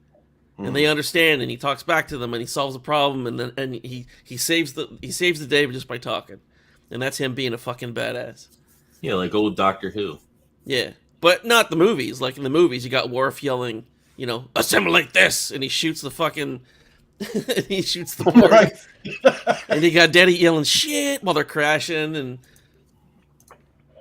and they understand, and he talks back to them, and he solves a problem, and he saves the day just by talking, and that's him being a fucking badass. Yeah, like old Doctor Who. Yeah, but not the movies. Like in the movies, you got Worf yelling, you know, assimilate this, and he shoots the fucking, and he shoots the Borg. Right. And you got Daddy yelling shit while they're crashing, and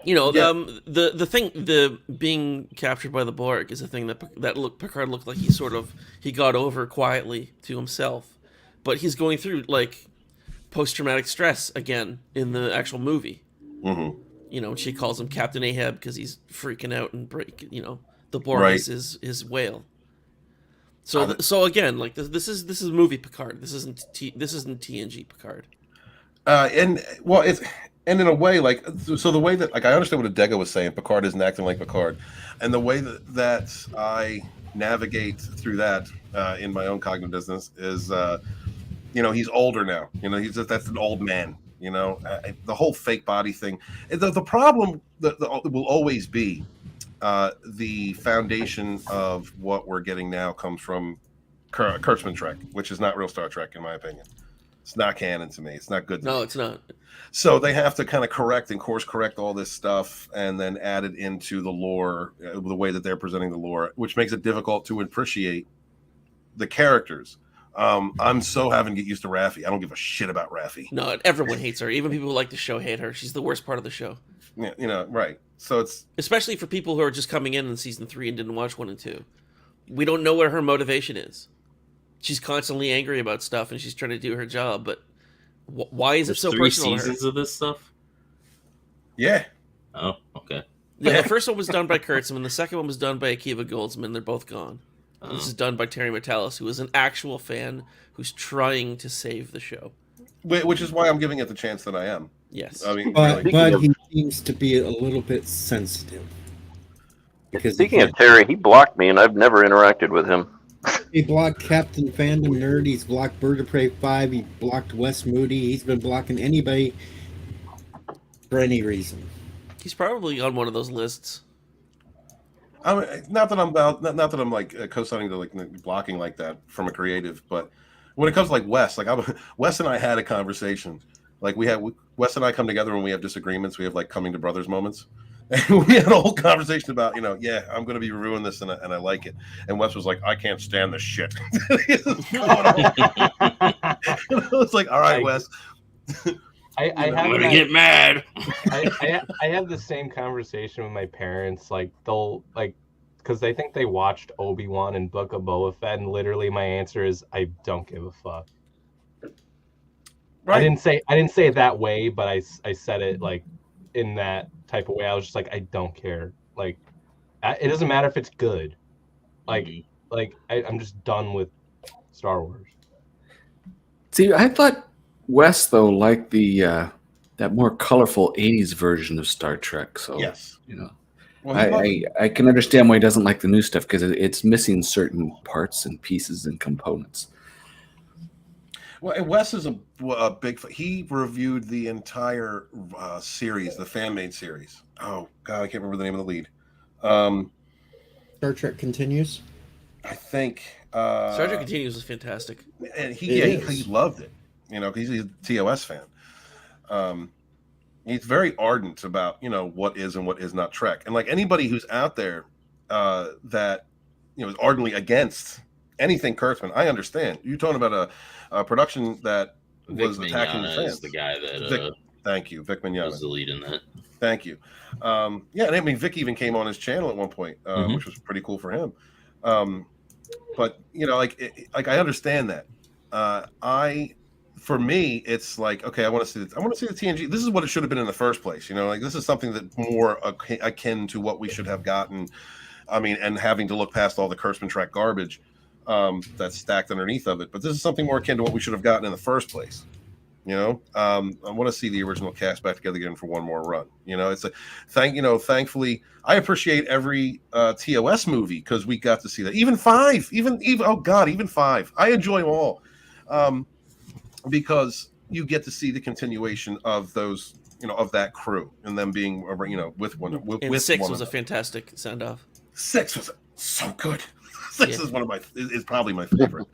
you know, the being captured by the Borg is a thing that Picard looked like he got over quietly to himself, but he's going through like post-traumatic stress again in the actual movie. Mm-hmm. You know, she calls him Captain Ahab because he's freaking out and you know, the Borg is his whale. So again, like this is movie Picard. This isn't TNG Picard. And in a way, like, so the way that, like, I understand what Adega was saying, Picard isn't acting like Picard, and the way that I navigate through that in my own cognitive dissonance is, you know, he's older now. You know, that's an old man. You know, the whole fake body thing. The problem that will always be the foundation of what we're getting now comes from Kurtzman Trek, which is not real Star Trek, in my opinion. It's not canon to me. It's not good. No, it's not. So they have to kind of course correct all this stuff and then add it into the lore, the way that they're presenting the lore, which makes it difficult to appreciate the characters. I'm so having to get used to Raffi. I don't give a shit about Raffi. No, everyone hates her. Even people who like the show hate her. She's the worst part of the show. Yeah, you know, right. So it's especially for people who are just coming in season 3 and didn't watch 1 and 2. We don't know what her motivation is. She's constantly angry about stuff and she's trying to do her job, but why is it so personal? 3 seasons of this stuff? Yeah. Oh, okay. Yeah, the first one was done by Kurtzman. The second one was done by Akiva Goldsman. They're both gone. This is done by Terry Matalas, who is an actual fan who's trying to save the show. Which is why I'm giving it the chance that I am. Yes. I mean, but really. he seems to be a little bit sensitive. Because speaking of Terry, he blocked me, and I've never interacted with him. He blocked Captain Fandom Nerd. He's blocked Bird of Prey 5. He blocked Wes Moody. He's been blocking anybody for any reason. He's probably on one of those lists. I mean, not that I'm like co-signing to like blocking like that from a creative, but when it comes to like Wes, like Wes and I had a conversation. Like Wes and I come together when we have disagreements. We have like coming to brothers moments. And we had a whole conversation about, you know, yeah, I'm going to be reviewing this and I like it. And Wes was like, I can't stand this shit. And I was like, all right, Wes. I'm gonna get mad. I have the same conversation with my parents. Like they'll like, because I think they watched Obi-Wan and Book of Boba Fett, and literally my answer is I don't give a fuck. Right. I didn't say it that way, but I said it like in that type of way. I was just like, I don't care. Like, it doesn't matter if it's good. Like I'm just done with Star Wars. See, I thought Wes though liked the that more colorful '80s version of Star Trek. So Yes. you know, Well, I can understand why he doesn't like the new stuff because it's missing certain parts and pieces and components. Well, and Wes is a big. He reviewed the entire series, the fan-made series. Oh God, I can't remember the name of the lead. Star Trek Continues. I think Star Trek Continues was fantastic, and he loved it. You know, because he's a TOS fan. He's very ardent about what is and what is not Trek, and like anybody who's out there that is ardently against anything Kurtzman, I understand. You're talking about a production that was attacking the fans. Is the guy that thank you, Vic Mignogna was the lead in that. Thank you. Yeah, and I mean Vic even came on his channel at one point, which was pretty cool for him. But like I understand that. For me, it's like, okay, I want to see the TNG. This is what it should have been in the first place. Like this is something that more akin to what we should have gotten. I mean, and having to look past all the Kurtzman track garbage that's stacked underneath of it. But this is something more akin to what we should have gotten in the first place. I want to see the original cast back together again for one more run. It's a thankfully, I appreciate every TOS movie because we got to see that. Even 5, even oh God, even 5. I enjoy them all. Because you get to see the continuation of those, of that crew and them being, with one. And 6 was a fantastic send off. 6 was so good. 6 is probably my favorite.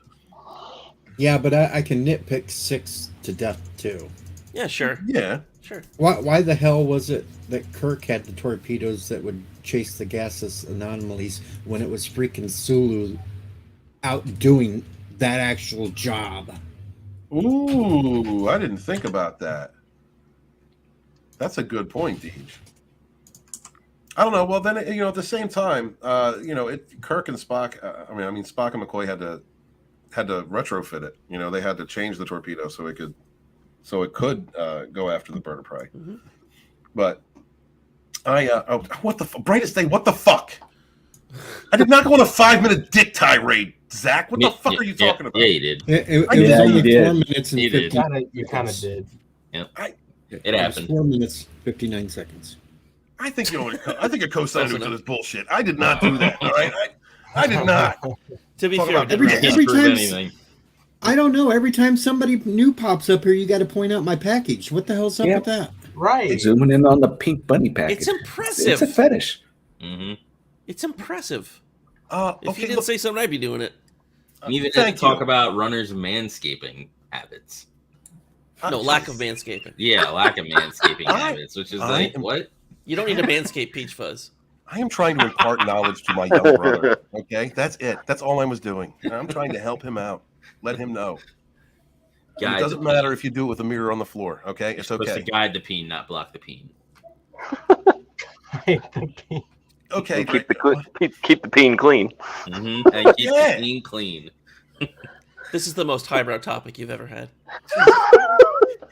Yeah, but I can nitpick 6 to death too. Yeah, sure. Yeah, sure. Why the hell was it that Kirk had the torpedoes that would chase the gaseous anomalies when it was freaking Sulu out doing that actual job? Ooh, I didn't think about that. That's a good point, Deej. I don't know. Well, then at the same time, Kirk and Spock. I mean, Spock and McCoy had to retrofit it. They had to change the torpedo so it could go after the bird of prey. Mm-hmm. But what the brightest day? What the fuck? I did not go on a 5-minute dick tirade. Zach, what the fuck are you talking about? Yeah, you did. It was only 4 minutes and 50. You kind of did. Yeah, it happened. 4 minutes, 59 seconds. I think I think a co-signed to this bullshit. I did not do that. All right, I did not. To be fair, every time I don't know. Every time somebody new pops up here, you got to point out my package. What the hell's up with that? Right. Zooming in on the pink bunny package. It's impressive. It's a fetish. Mm-hmm. It's impressive. If you didn't say something, I'd be doing it. You even have to talk about runners' manscaping habits. No, lack of manscaping. Yeah, lack of manscaping habits, which is what? You don't need to manscape Peach Fuzz. I am trying to impart knowledge to my young brother. Okay, that's it. That's all I was doing. I'm trying to help him out. Let him know. It doesn't matter if you do it with a mirror on the floor. Okay, it's okay. Supposed to guide the peen, not block the peen. Okay, keep the peen clean. Mm-hmm. And keep the peen clean. This is the most highbrow topic you've ever had.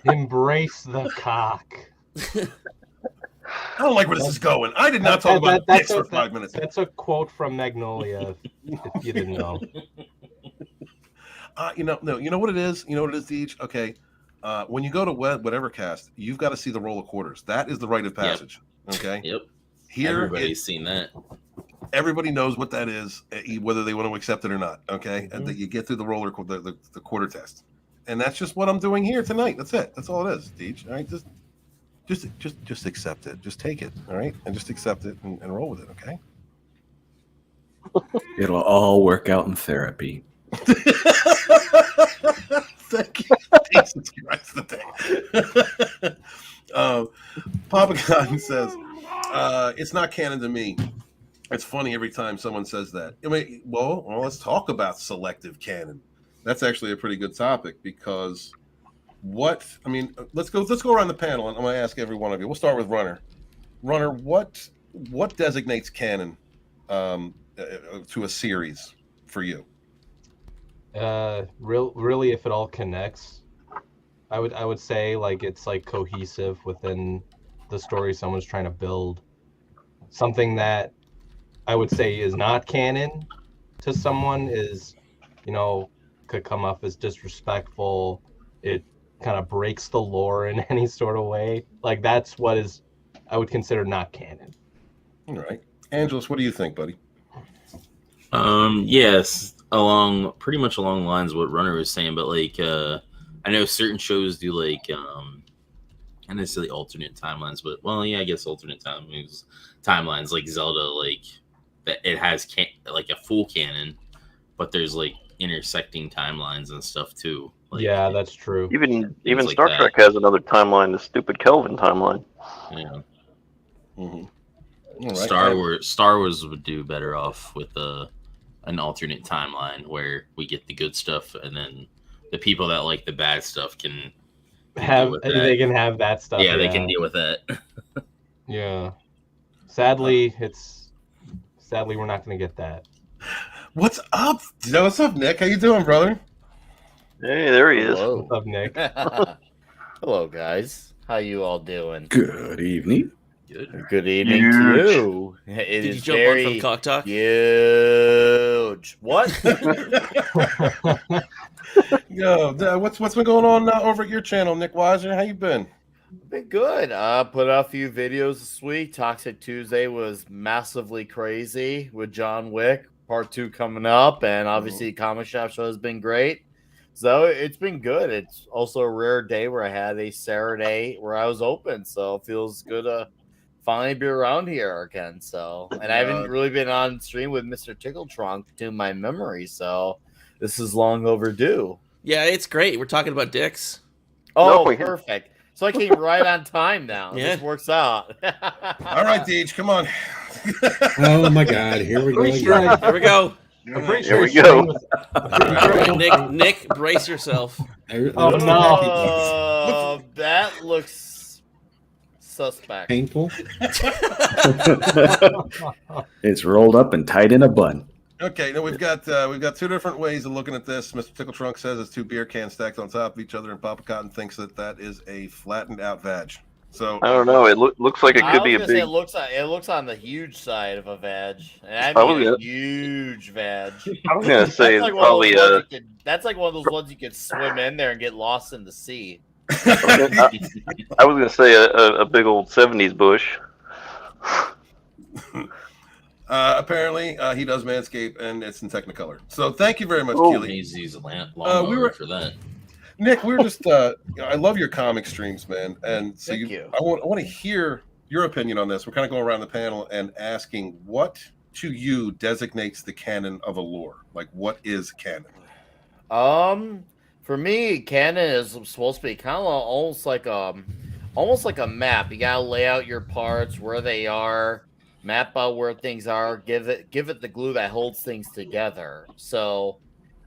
Embrace the cock. I don't like where this is going. I did not talk about dicks for 5 minutes. That's a quote from Magnolia. If you didn't know. No. You know what it is? You know what it is, Deej? Okay. When you go to whatever cast, you've got to see the roll of quarters. That is the rite of passage. Yep. Okay. Yep. Here, everybody's seen that. Everybody knows what that is, whether they want to accept it or not. Okay, and that you get through the the quarter test, and that's just what I'm doing here tonight. That's it. That's all it is, Deej. All right, just accept it. Just take it. All right, and just accept it and roll with it. Okay. It'll all work out in therapy. Thank you. Jesus Christ, the day. Papa Cotton says, it's not canon to me. It's funny every time someone says that. I mean, well, let's talk about selective canon. That's actually a pretty good topic because let's go around the panel and I'm going to ask every one of you. We'll start with Runner. Runner, what designates canon to a series for you? Really, if it all connects, I would say like it's like cohesive within the story someone's trying to build. Something that I would say is not canon to someone is, could come off as disrespectful. It kind of breaks the lore in any sort of way. Like that's what is I would consider not canon. All right, Angelus, what do you think, buddy? Yes, pretty much along the lines of what Runner was saying, but like I know certain shows do like not necessarily alternate timelines, but well, yeah, I guess alternate timelines like Zelda, like that it has like a full canon, but there's like intersecting timelines and stuff too. Like, yeah, that's true. Even like Star that. Trek has another timeline, the stupid Kelvin timeline. Yeah. Mm-hmm. All right. Star Wars would do better off with an alternate timeline where we get the good stuff, and then the people that like the bad stuff can they can have that stuff. Yeah, they can deal with that. Yeah. Sadly, we're not going to get that. What's up? What's up, Nick? How you doing, brother? Hey, there he is. Hello. What's up, Nick? Hello, guys. How you all doing? Good evening. Good evening to you. It Did is you jump very on from Cock Talk? huge. What? Yo, what's been going on over at your channel, Nickweiser? How you been? Been good. Put out a few videos this week. Toxic Tuesday was massively crazy with John Wick. Part 2 coming up, and obviously Comic Shop show has been great. So it's been good. It's also a rare day where I had a Saturday where I was open, so it feels good to finally be around here again. So, and I haven't really been on stream with MrTickelTrunk to my memory, so this is long overdue. Yeah, it's great. We're talking about dicks. Oh, No, perfect. So I came right on time now. Yeah. This works out. All right, Deej, come on. Oh my God, here we go Pretty sure again. Here we go. I'm pretty Here sure we go. Nick, brace yourself. Oh, no. Oh, that looks suspect. Painful. It's rolled up and tied in a bun. Okay, now we've got two different ways of looking at this. Mr. Tickle Trunk says it's 2 beer cans stacked on top of each other, and Papa Cotton thinks that is a flattened out vag. So I don't know. It looks like it could be a big. It looks on the huge side of a vag. And I I was mean a gonna- huge vag. I was gonna say it's That's like probably that's like one of those ones you could swim in there and get lost in the sea. I was gonna say a big old '70s bush. apparently he does Manscaped, and it's in Technicolor. So thank you very much, Oh. Keely. Needs to use a lawnmower we were- for that. Nick, we were just I love your comic streams, man, and so Thank you. I want to hear your opinion on this. We're kind of going around the panel and asking what to you designates the canon of a lore. Like, what is canon? For me, canon is supposed to be kind of almost like a map. You gotta lay out your parts, where they are, map out where things are, give it the glue that holds things together. So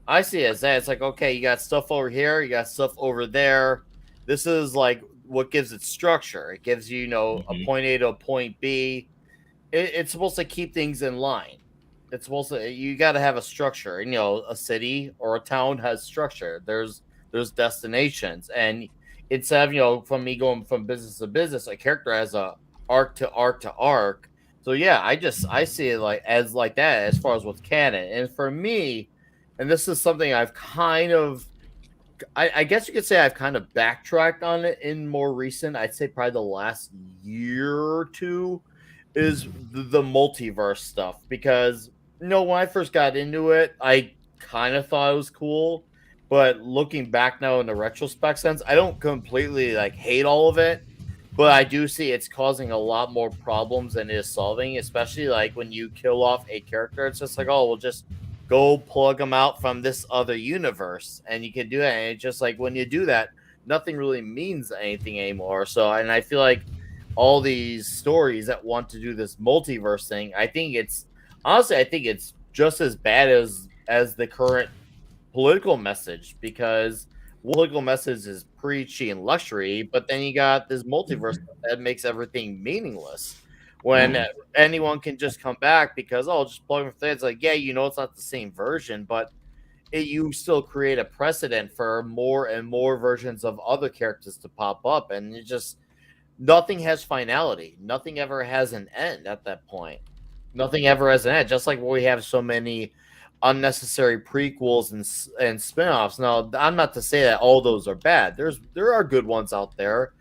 I see it as that. It's like, okay, you got stuff over here, you got stuff over there. This is like what gives it structure. It gives you, a point A to a point B. It's supposed to keep things in line. It's supposed to, you got to have a structure. And, a city or a town has structure. There's destinations. And instead of, from me going from business to business, a character has a arc to arc to arc. So yeah, I see it as that as far as what's canon. And for me, and this is something I've kind of, I guess you could say I've kind of backtracked on it in more recent, I'd say probably the last year or two, is the multiverse stuff. Because, when I first got into it, I kind of thought it was cool. But looking back now in the retrospect sense, I don't completely hate all of it. But I do see it's causing a lot more problems than it is solving, especially when you kill off a character. It's just we'll just go plug them out from this other universe, and you can do that. And it's just when you do that, nothing really means anything anymore. So, and I feel like all these stories that want to do this multiverse thing, I think it's just as bad as the current political message, because political message is preachy and luxury, but then you got this multiverse that makes everything meaningless. When anyone can just come back because, just plug them for it's it's not the same version, but you still create a precedent for more and more versions of other characters to pop up. And it just, nothing has finality. Nothing ever has an end at that point. Nothing ever has an end. Just like we have so many unnecessary prequels and spin-offs. Now, I'm not to say that all those are bad. There are good ones out there.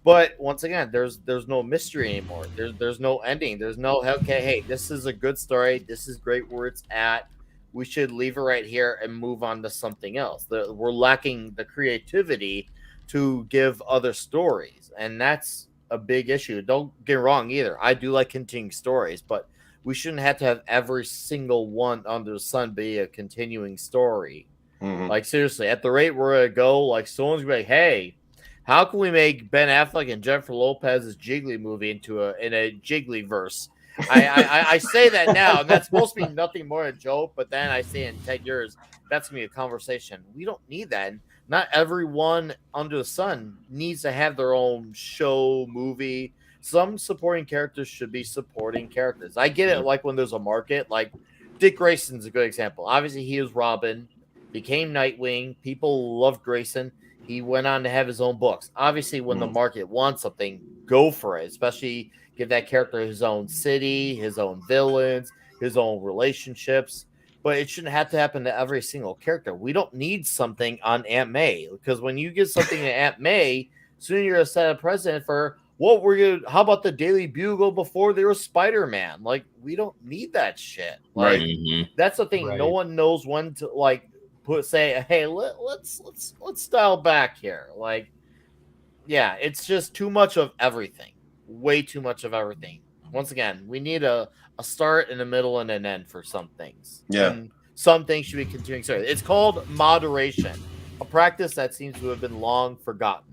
But once again, there's no mystery anymore. There's no ending. There's no, okay, hey, this is a good story. This is great where it's at. We should leave it right here and move on to something else. We're lacking the creativity to give other stories, and that's a big issue. Don't get wrong either. I do like continuing stories, but we shouldn't have to have every single one under the sun be a continuing story. Like, seriously, at the rate we're going to go, like, someone's going to be like, hey, how can we make Ben Affleck and Jennifer Lopez's Jiggly movie into a Jiggly verse? I say that now, and that's supposed to be nothing more than a joke, but then I say in 10 years, that's going to be a conversation. We don't need that. And not everyone under the sun needs to have their own show, movie. Some supporting characters should be supporting characters. I get it, like when there's a market, like Dick Grayson's a good example. Obviously, he was Robin, became Nightwing. People loved Grayson. He went on to have his own books. Obviously, when the market wants something, go for it. Especially give that character his own city, his own villains, his own relationships. But it shouldn't have to happen to every single character. We don't need something on Aunt May, because when you give something to Aunt May, soon you're a set of precedent for how about the Daily Bugle before they were Spider-Man? Like, we don't need that shit. Like, that's the thing. Right. No one knows when to say, hey, let's dial back here. Like, yeah, it's just too much of everything. Way too much of everything. Once again, we need a start and a middle and an end for some things. Yeah. And some things should be continuing. Sorry, it's called moderation, a practice that seems to have been long forgotten.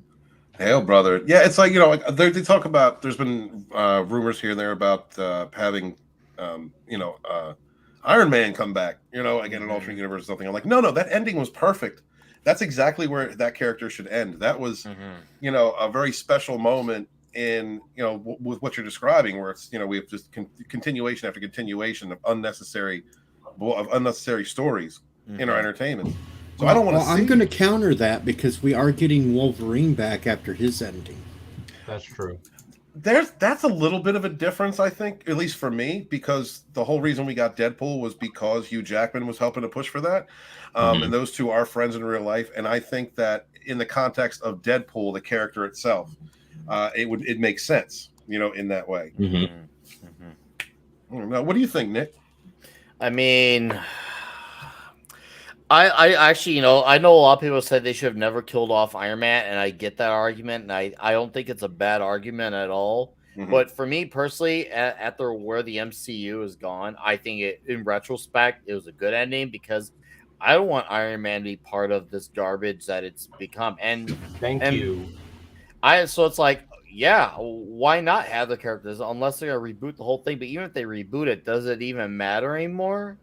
Hell, brother. Yeah, it's like, they talk about, there's been rumors here and there about having, Iron Man come back, again, an alternate universe or something. I'm like, no, that ending was perfect. That's exactly where that character should end. That was, a very special moment in, with what you're describing, where it's, we have just continuation after continuation of unnecessary stories in our entertainment. So I don't want to I'm going to counter that, because we are getting Wolverine back after his ending. That's true. That's a little bit of a difference, I think, at least for me, because the whole reason we got Deadpool was because Hugh Jackman was helping to push for that. And those two are friends in real life. And I think that in the context of Deadpool, the character itself, it makes sense, in that way. Now, what do you think, Nick? I mean, I actually, I know a lot of people said they should have never killed off Iron Man, and I get that argument, and I don't think it's a bad argument at all. But for me personally, after where the MCU has gone, I think in retrospect, it was a good ending, because I don't want Iron Man to be part of this garbage that it's become. And thank you. So it's like, yeah, why not have the characters unless they're gonna reboot the whole thing? But even if they reboot it, does it even matter anymore?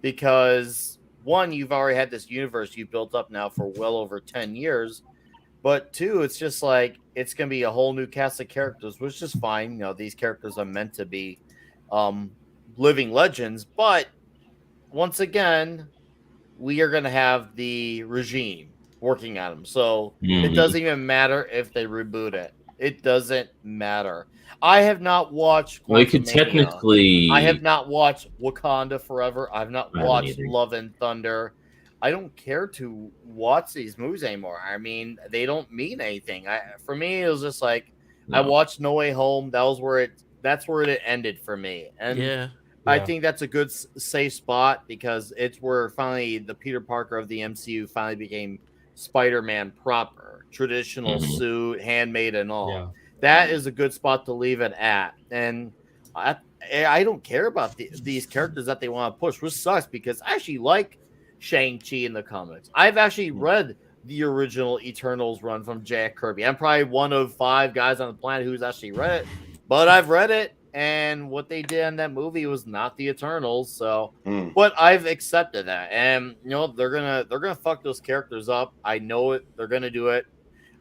Because one, you've already had this universe you built up now for well over 10 years. But two, it's just like, it's going to be a whole new cast of characters, which is fine. These characters are meant to be living legends. But once again, we are going to have the regime working on them. So it doesn't even matter if they reboot it. It doesn't matter. I have not watched Well, you could technically... I have not watched Wakanda Forever. I've not watched Love and Thunder. I don't care to watch these movies anymore. I mean, they don't mean anything. For me, it was just like, I watched No Way Home. That's where it ended for me. And I think that's a good safe spot, because it's where finally the Peter Parker of the MCU finally became Spider-Man proper. Traditional suit, handmade and all. Yeah. That is a good spot to leave it at. And I don't care about these characters that they want to push, which sucks, because I actually like Shang-Chi in the comics. I've actually read the original Eternals run from Jack Kirby. I'm probably one of 5 guys on the planet who's actually read it, but I've read it, and what they did in that movie was not the Eternals. So, but I've accepted that, and they're gonna fuck those characters up. I know it. They're gonna do it.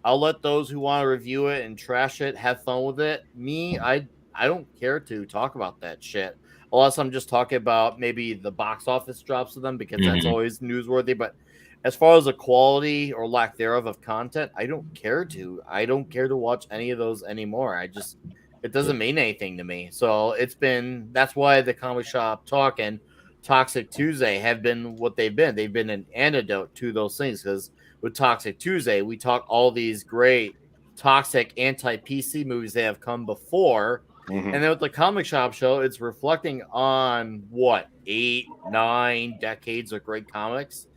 I'll let those who want to review it and trash it have fun with it. Me, I don't care to talk about that shit, unless I'm just talking about maybe the box office drops of them, because that's always newsworthy. But as far as the quality or lack thereof of content, I don't care to. I don't care to watch any of those anymore. It doesn't mean anything to me. So that's why the Comic Shop Talking Toxic Tuesday have been what they've been. They've been an antidote to those things, because with Toxic Tuesday, we talk all these great toxic anti-PC movies that have come before. And then with the Comic Shop Show, it's reflecting on what, 8-9 decades of great comics.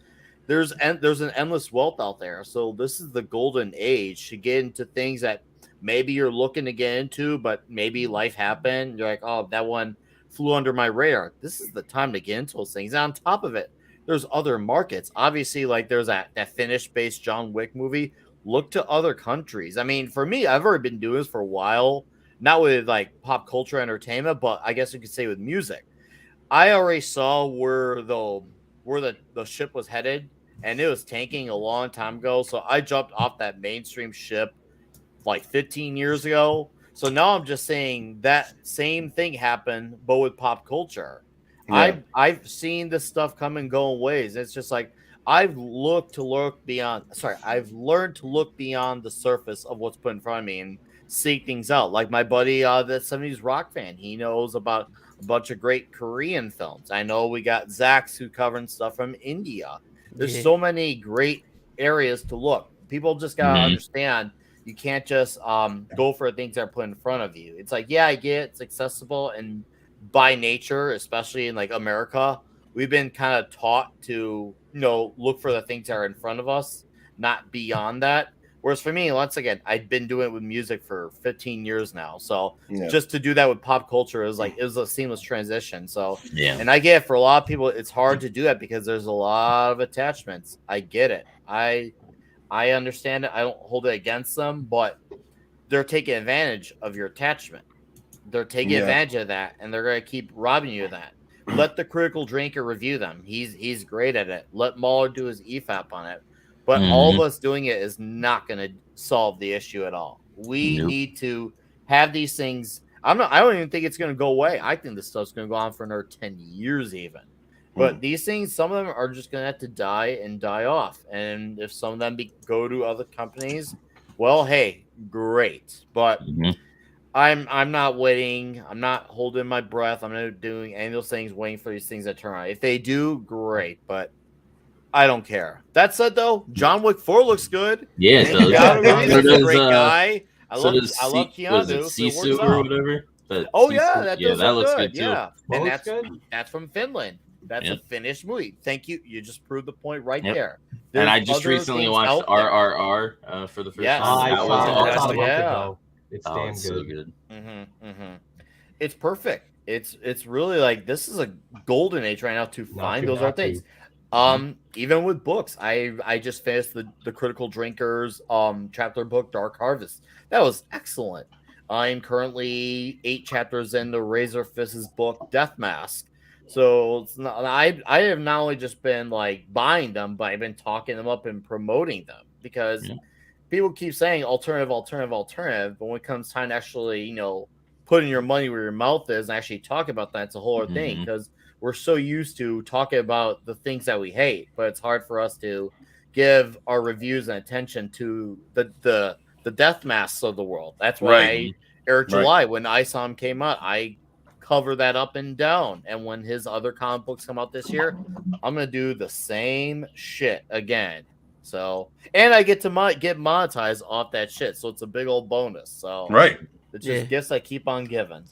There's an endless wealth out there. So this is the golden age to get into things that maybe you're looking to get into, but maybe life happened. You're like, oh, that one flew under my radar. This is the time to get into those things. And on top of it, there's other markets. Obviously, like there's that Finnish-based John Wick movie. Look to other countries. I mean, for me, I've already been doing this for a while. Not with like pop culture entertainment, but I guess you could say with music. I already saw where the ship was headed, and it was tanking a long time ago. So I jumped off that mainstream ship like 15 years ago. So now I'm just saying that same thing happened, but with pop culture. Yeah. I've seen this stuff come and go in ways. It's just like I've learned to look beyond the surface of what's put in front of me and seek things out. Like my buddy, the 70s rock fan, he knows about a bunch of great Korean films. I know we got Zach's who covering stuff from India. There's so many great areas to look. People just gotta understand you can't just go for things that are put in front of you. It's like, yeah, I get it's accessible, and by nature, especially in like America, we've been kind of taught to, look for the things that are in front of us, not beyond that. Whereas for me, once again, I've been doing it with music for 15 years now. So just to do that with pop culture is like, it was a seamless transition. So, and I get it, for a lot of people, it's hard to do that because there's a lot of attachments. I get it. I understand it. I don't hold it against them, but they're taking advantage of your attachment. They're taking advantage of that, and they're going to keep robbing you of that. Let the critical drinker review them. He's great at it. Let Mahler do his EFAP on it. But all of us doing it is not going to solve the issue at all. We need to have these things. I don't even think it's going to go away. I think this stuff's going to go on for another 10 years even. But these things, some of them are just going to have to die and die off. And if some of them go to other companies, well, hey, great. But I'm not waiting. I'm not holding my breath. I'm not doing any of those things, waiting for these things to turn on. If they do, great. But I don't care. That said, though, John Wick 4 looks good. Yeah, it does. Keanu's a great guy. I love Keanu. Was it Sisu or whatever? That looks good too. Yeah, and that's from Finland. That's a Finnish movie. Thank you. You just proved the point right there. And I just recently watched RRR for the first time. I saw it. It's damn good. So good. It's perfect. It's really like, this is a golden age right now to find those other things. Even with books, I just finished the Critical Drinkers chapter book, Dark Harvest. That was excellent. I'm currently 8 chapters in the Razor Fist's book, Death Mask. So it's not, I have not only just been like buying them, but I've been talking them up and promoting them, because people keep saying alternative. But when it comes time to actually, putting your money where your mouth is and actually talk about that, it's a whole other thing, because we're so used to talking about the things that we hate, but it's hard for us to give our reviews and attention to the death masks of the world. That's why Eric July, when ISOM came out, I cover that up and down. And when his other comic books come out this year, I'm going to do the same shit again. So, and I get to get monetized off that shit. So it's a big old bonus. So it's just gifts I keep on giving.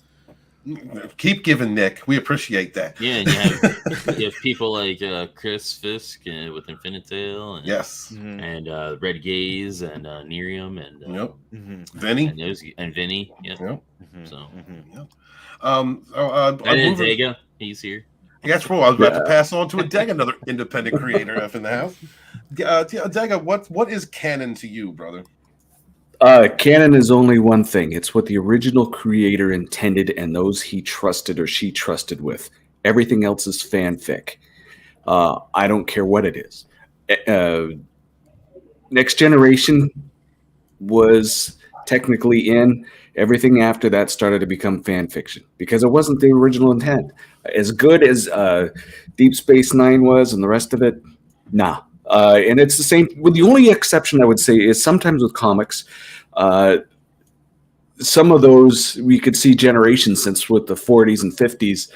Keep giving, Nick. We appreciate that. Yeah, and you have people like Chris Fisk with Infinitail, and and Red Gaze and Nerium and Vinny and Vinny. So Adega, he's here. Yeah, that's cool. I was about to pass on to Adega, another independent creator up in the house. Adega, what is canon to you, brother? Canon is only one thing. It's what the original creator intended and those he trusted or she trusted with. Everything else is fanfic. I don't care what it is. Next Generation was technically in. Everything after that started to become fan fiction because it wasn't the original intent. As good as Deep Space Nine was and the rest of it, nah. And it's the same. With the only exception I would say is sometimes with comics, some of those we could see generations since with the 40s and 50s,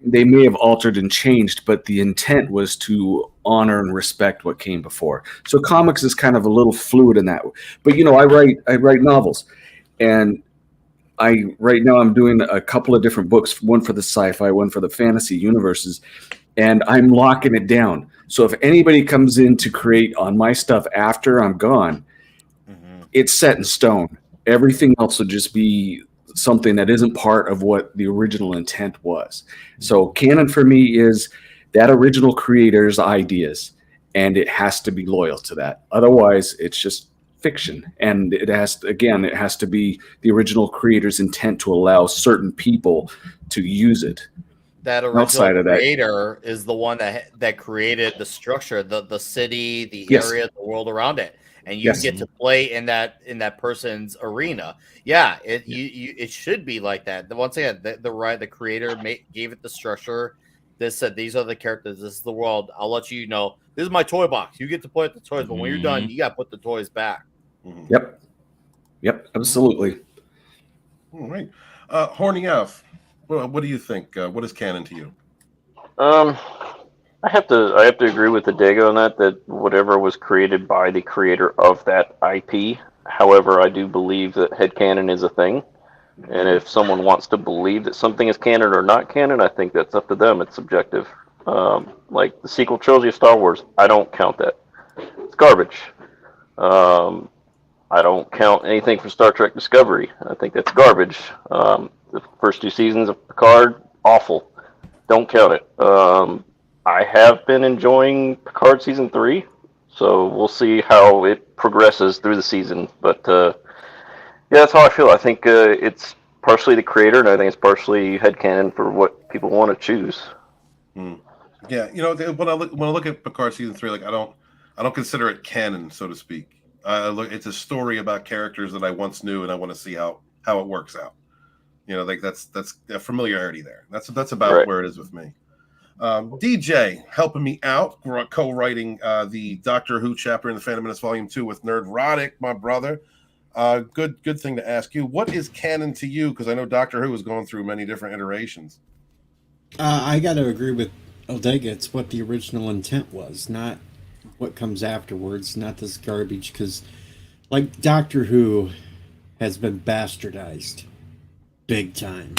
they may have altered and changed, but the intent was to honor and respect what came before. So comics is kind of a little fluid in that. But I write novels, and right now I'm doing a couple of different books, one for the sci-fi, one for the fantasy universes, and I'm locking it down. So if anybody comes in to create on my stuff after I'm gone, it's set in stone. Everything else will just be something that isn't part of what the original intent was. So canon for me is that original creator's ideas, and it has to be loyal to that. Otherwise, it's just fiction. And it has to be the original creator's intent to allow certain people to use it. That original creator is the one that created the structure, the city, the area, the world around it. And you get to play in that person's arena. Yeah, it should be like that. Once again, the creator gave it the structure. This said these are the characters. This is the world. I'll let you know. This is my toy box. You get to play with the toys, but when you're done, you got to put the toys back. Yep, absolutely. All right, Horny F. What do you think? What is canon to you? I have to agree with Adega on that whatever was created by the creator of that IP. However, I do believe that headcanon is a thing. And if someone wants to believe that something is canon or not canon, I think that's up to them. It's subjective. Like the sequel trilogy of Star Wars, I don't count that. It's garbage. I don't count anything from Star Trek Discovery. I think that's garbage. The first 2 seasons of Picard, awful. Don't count it. I have been enjoying Picard season 3, so we'll see how it progresses through the season. But that's how I feel. I think it's partially the creator, and I think it's partially headcanon for what people want to choose. Yeah, when I look at Picard season 3, like I don't consider it canon, so to speak. It's a story about characters that I once knew, and I want to see how it works out. Like that's a familiarity there. That's about where it is with me. DJ helping me out, co-writing the Doctor Who chapter in the Phantom Menace Volume 2 with Nerdrotic, my brother. Good thing to ask you. What is canon to you? Because I know Doctor Who has gone through many different iterations. I got to agree with Adega. It's what the original intent was, not what comes afterwards, not this garbage. Because, like, Doctor Who has been bastardized big time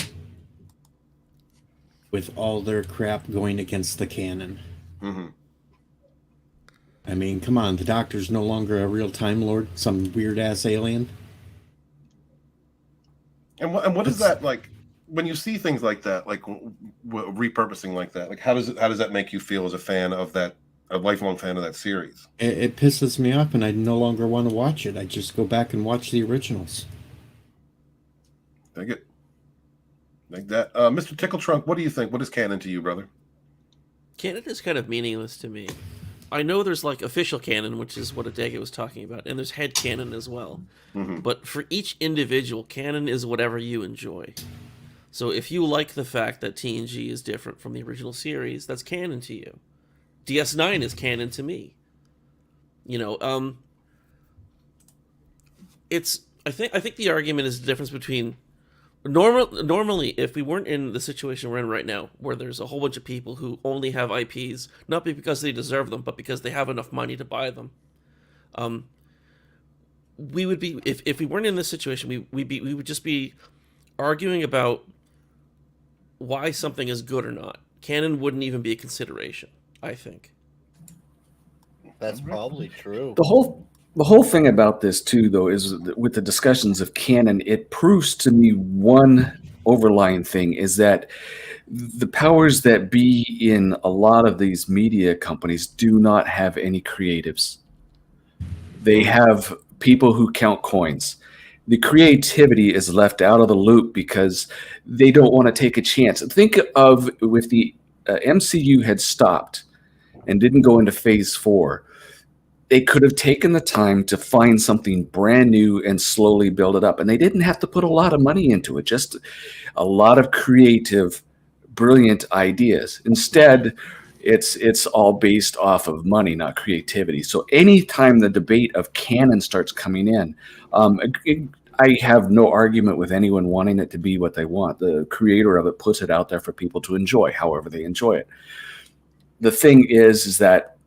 with all their crap going against the canon. I mean, come on, the Doctor's no longer a real Time Lord, some weird ass alien. And what is that like when you see things like that, like repurposing like that? Like how does that make you feel as a fan of that, a lifelong fan of that series? It pisses me off, and I no longer want to watch it. I just go back and watch the originals. Take it. Like that. MrTickelTrunk, what do you think? What is canon to you, brother? Canon is kind of meaningless to me. I know there's like official canon, which is what Adega was talking about, and there's head canon as well. But for each individual, canon is whatever you enjoy. So if you like the fact that TNG is different from the original series, that's canon to you. DS9 is canon to me. I think the argument is the difference between normally, if we weren't in the situation we're in right now, where there's a whole bunch of people who only have IPs, not because they deserve them, but because they have enough money to buy them, we would be, if we weren't in this situation, we would just be arguing about why something is good or not. Canon wouldn't even be a consideration, I think. That's probably true. The whole thing about this, too, though, is with the discussions of canon, it proves to me one overlying thing is that the powers that be in a lot of these media companies do not have any creatives. They have people who count coins. The creativity is left out of the loop because they don't want to take a chance. Think of if the MCU had stopped and didn't go into phase 4, they could have taken the time to find something brand new and slowly build it up. And they didn't have to put a lot of money into it, just a lot of creative, brilliant ideas. Instead, it's all based off of money, not creativity. So anytime the debate of canon starts coming in, I have no argument with anyone wanting it to be what they want. The creator of it puts it out there for people to enjoy, however they enjoy it. The thing is that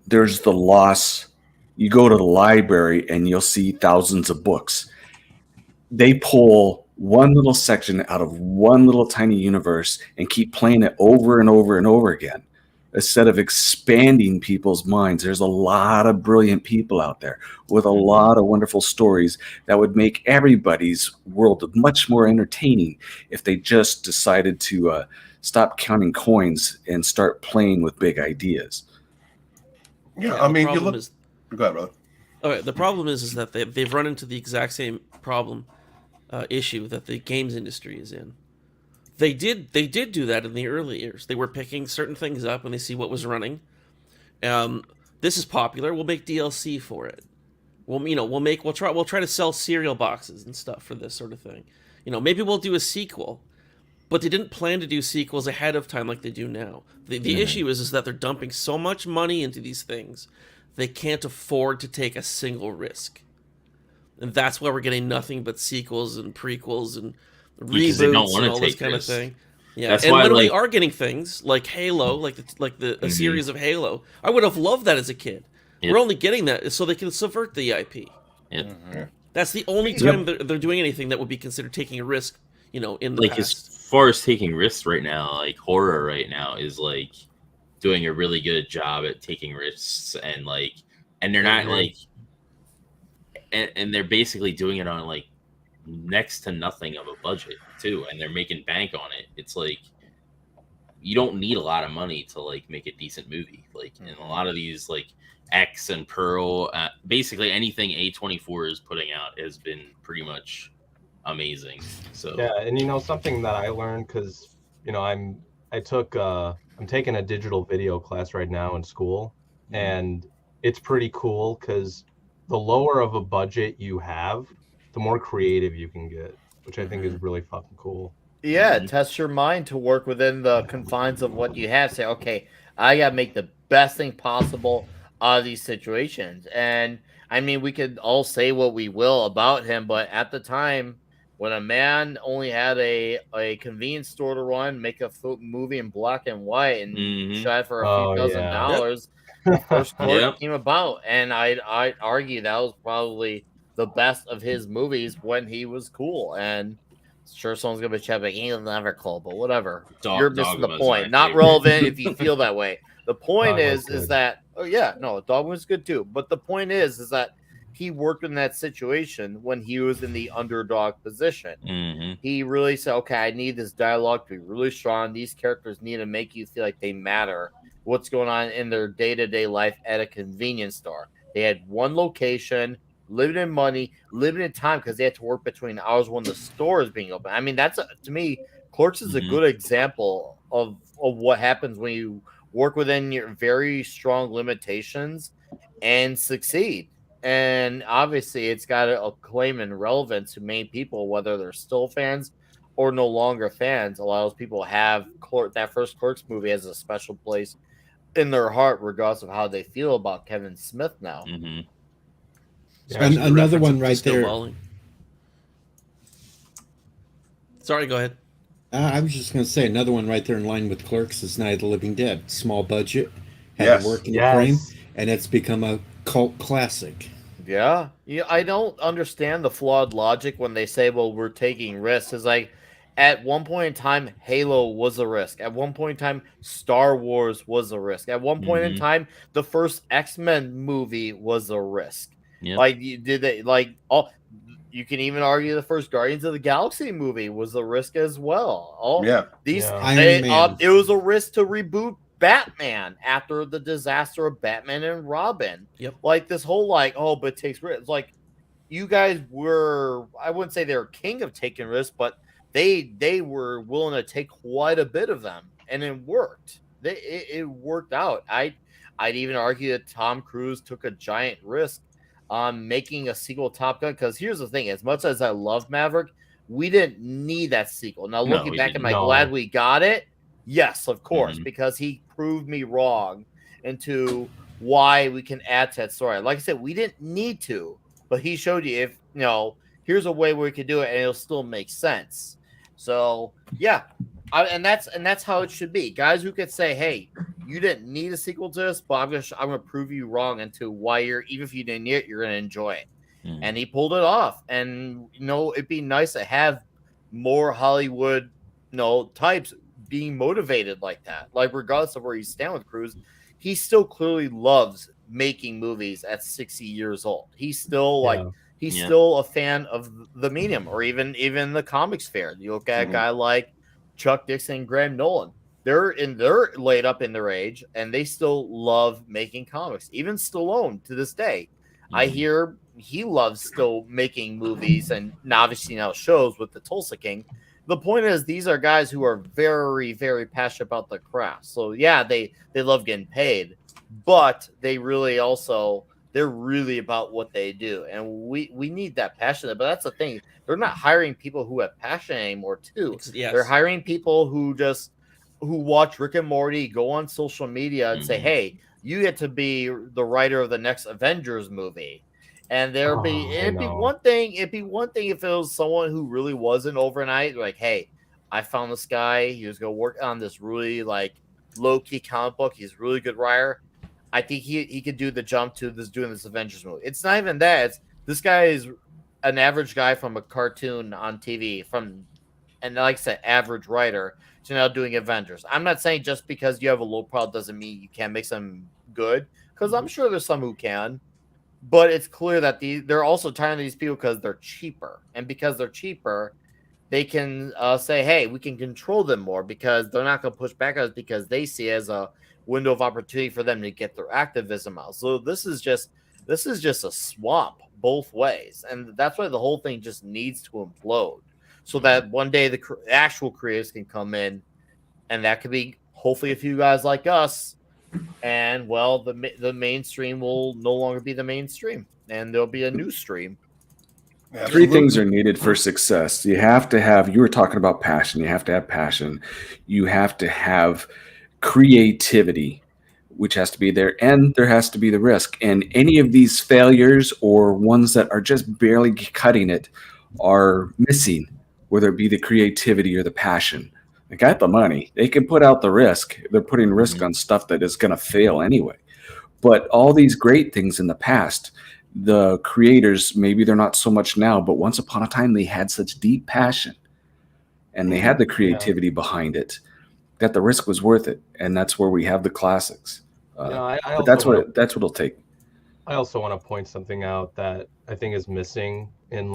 there's the loss. You go to the library and you'll see thousands of books. They pull one little section out of one little tiny universe and keep playing it over and over and over again. Instead of expanding people's minds, there's a lot of brilliant people out there with a lot of wonderful stories that would make everybody's world much more entertaining if they just decided to stop counting coins and start playing with big ideas. Yeah, I mean, you look. Go ahead, brother. Okay, the problem is that they've run into the exact same problem issue that the games industry is in. They did do that in the early years. They were picking certain things up and they see what was running. This is popular. We'll make DLC for it. We'll try to sell cereal boxes and stuff for this sort of thing. Maybe we'll do a sequel. But they didn't plan to do sequels ahead of time like they do now. The issue is that they're dumping so much money into these things, they can't afford to take a single risk. And that's why we're getting nothing but sequels and prequels and reboots and all this kind of thing. Yeah, that's when we are getting things like Halo, like a series of Halo, I would have loved that as a kid. Yep. We're only getting that so they can subvert the IP. Yep. That's the only time they're doing anything that would be considered taking a risk. In the past. As far as taking risks right now, like horror right now is like doing a really good job at taking risks and they're not and they're basically doing it on like next to nothing of a budget too, and they're making bank on it. It's like you don't need a lot of money to like make a decent movie. And a lot of these like X and Pearl, basically anything A24 is putting out has been pretty much amazing. So yeah, and something that I learned because I'm taking a digital video class right now in school, and it's pretty cool because the lower of a budget you have, the more creative you can get, which I think is really fucking cool. Yeah, test your mind to work within the confines of what you have. Say, okay, I gotta make the best thing possible out of these situations. And I mean, we could all say what we will about him, but at the time, when a man only had a convenience store to run, make a movie in black and white, and shot for a few $1,000, the first Clerks came about. And I'd argue that was probably the best of his movies when he was cool. And sure, someone's going to be chatting, he's never cool, but whatever. You're missing the point. Not relevant if you feel that way. The point is that, Dog was good too. But the point is that he worked in that situation when he was in the underdog position. He really said, okay, I need this dialogue to be really strong. These characters need to make you feel like they matter. What's going on in their day-to-day life at a convenience store. They had one location, limited money, limited time because they had to work between hours when the store is being open. I mean, to me, Clerks is a good example of what happens when you work within your very strong limitations and succeed. And obviously, it's got a claim and relevance to many people, whether they're still fans or no longer fans. Allows people to have that first Clerks movie as a special place in their heart, regardless of how they feel about Kevin Smith now. And another one right there. Sorry, go ahead. I was just going to say another one right there in line with Clerks is Night of the Living Dead. Small budget, had to work in the frame, and it's become a cult classic. Yeah, I don't understand the flawed logic when they say, well, we're taking risks. It's like, at one point in time, Halo was a risk. At one point in time, Star Wars was a risk. At one point in time, the first X-Men movie was a risk. Yep. You can even argue the first Guardians of the Galaxy movie was a risk as well. It was a risk to reboot Batman after the disaster of Batman and Robin. Yep. Like this whole but it takes risks. Like you guys were, I wouldn't say they were king of taking risks, but they were willing to take quite a bit of them, and it worked. It worked out. I'd even argue that Tom Cruise took a giant risk on making a sequel to Top Gun, because here's the thing: as much as I love Maverick, we didn't need that sequel. Now looking back, am I glad we got it? Yes, of course, because he proved me wrong into why we can add to that story. Like I said, we didn't need to, but he showed you if here's a way we could do it and it'll still make sense. So yeah, and that's how it should be. Guys who could say, hey, you didn't need a sequel to this, but I'm gonna prove you wrong into why even if you didn't need it, you're gonna enjoy it. And he pulled it off. And it'd be nice to have more Hollywood types being motivated like that. Like regardless of where you stand with Cruise, he still clearly loves making movies at 60 years old. He's still still a fan of the medium, or even the comics fair. You look at a guy like Chuck Dixon and Graham Nolan. They're laid up in their age, and they still love making comics. Even Stallone to this day, I hear he loves still making movies and obviously now shows with the Tulsa King. The point is, these are guys who are very, very passionate about the craft. So yeah, they love getting paid, but they really they're really about what they do, and we need that passion. But that's the thing; they're not hiring people who have passion anymore. Too, they're hiring people who watch Rick and Morty, go on social media, and say, "Hey, you get to be the writer of the next Avengers movie." And it'd be one thing if it was someone who really wasn't overnight, like, hey, I found this guy, he was gonna work on this really like low-key comic book, he's a really good writer. I think he could do the jump to doing this Avengers movie. It's not even that, this guy is an average guy from a cartoon on TV, and like I said, average writer, to now doing Avengers. I'm not saying just because you have a low profile doesn't mean you can't make some good, because I'm sure there's some who can. But it's clear that they're also tiring these people because they're cheaper. And because they're cheaper, they can say, hey, we can control them more, because they're not going to push back on us, because they see it as a window of opportunity for them to get their activism out. So this is just a swamp both ways. And that's why the whole thing just needs to implode, so that one day the actual creators can come in, and that could be hopefully a few guys like us. And well, the mainstream will no longer be the mainstream, and there'll be a new stream. Three things are needed for success. You have to have, you were talking about passion. You have to have passion. You have to have creativity, which has to be there, and there has to be the risk. And any of these failures, or ones that are just barely cutting it, are missing, whether it be the creativity or the passion. They got the money. They can put out the risk. They're putting risk on stuff that is going to fail anyway. But all these great things in the past, the creators, maybe they're not so much now, but once upon a time, they had such deep passion, and they had the creativity behind it, that the risk was worth it. And that's where we have the classics. But that's what it'll take. I also want to point something out that I think is missing in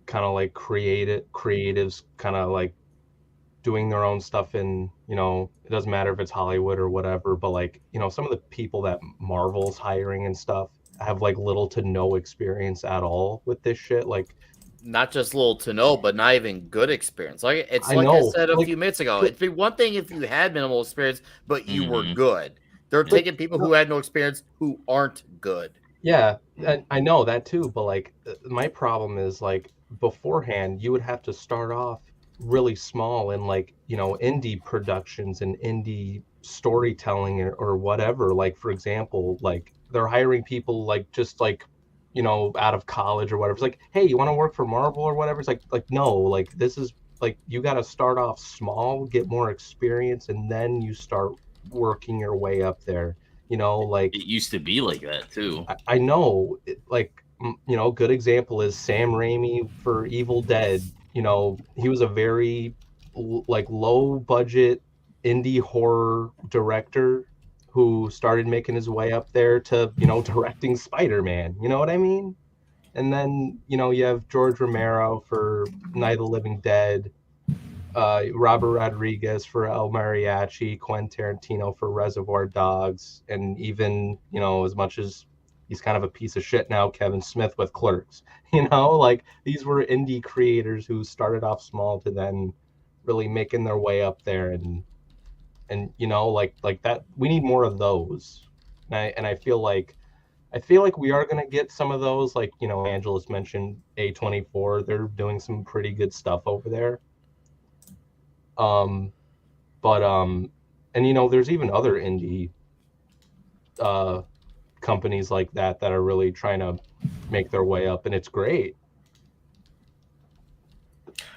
creatives kind of like doing their own stuff in, it doesn't matter if it's Hollywood or whatever, but some of the people that Marvel's hiring and stuff have little to no experience at all with this shit. Not just little to no, but not even good experience. I said a few minutes ago, it'd be one thing if you had minimal experience, but you were good. They're taking people who had no experience who aren't good. Yeah, I know that too, but my problem is beforehand, you would have to start off really small in indie productions and indie storytelling or whatever. For example, they're hiring people out of college or whatever. It's hey, you want to work for Marvel or whatever? It's no, this is you got to start off small, get more experience, and then you start working your way up there. It used to be like that too. I know, good example is Sam Raimi for Evil Dead. He was a very low budget indie horror director who started making his way up there to, directing Spider-Man. You know what I mean? And then, you have George Romero for Night of the Living Dead, Robert Rodriguez for El Mariachi, Quentin Tarantino for Reservoir Dogs, and even, as much as he's kind of a piece of shit now, Kevin Smith with Clerks. These were indie creators who started off small to then really making their way up there, and that. We need more of those, and I feel like we are gonna get some of those. Angelus mentioned A24. They're doing some pretty good stuff over there. And there's even other indie companies like that are really trying to make their way up, and it's great.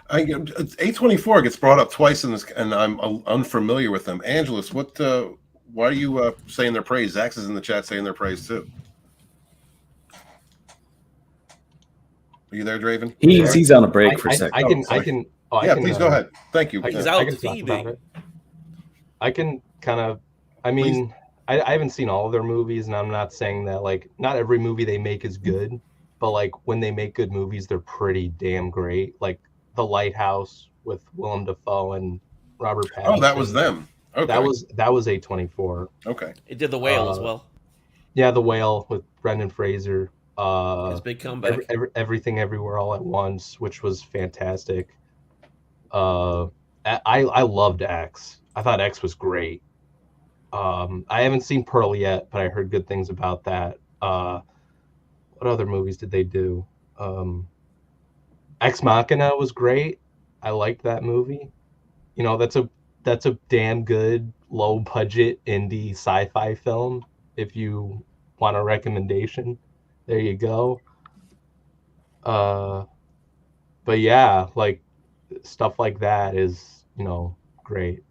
A24 gets brought up twice in this, and I'm unfamiliar with them. Angelus, what? Why are you saying their praise? Zax is in the chat saying their praise too. Are you there, Draven? He's on a break for a second. I can. Please go ahead. Thank you. He's I out can talk about feeding. it. I can kind of. I mean, I haven't seen all of their movies, and I'm not saying that like not every movie they make is good, but like when they make good movies, they're pretty damn great. Like The Lighthouse with Willem Dafoe and Robert Pattinson. Oh, that was them. Okay. That was A24. Okay. It did The Whale as well. Yeah, The Whale with Brendan Fraser. His big comeback. Everything Everywhere All at Once, which was fantastic. I loved X. I thought X was great. I haven't seen Pearl yet, but I heard good things about that. What other movies did they do? Ex Machina was great. I liked that movie. You know, that's a damn good low budget indie sci-fi film. If you want a recommendation, there you go. But yeah, like stuff like that is, you know, great.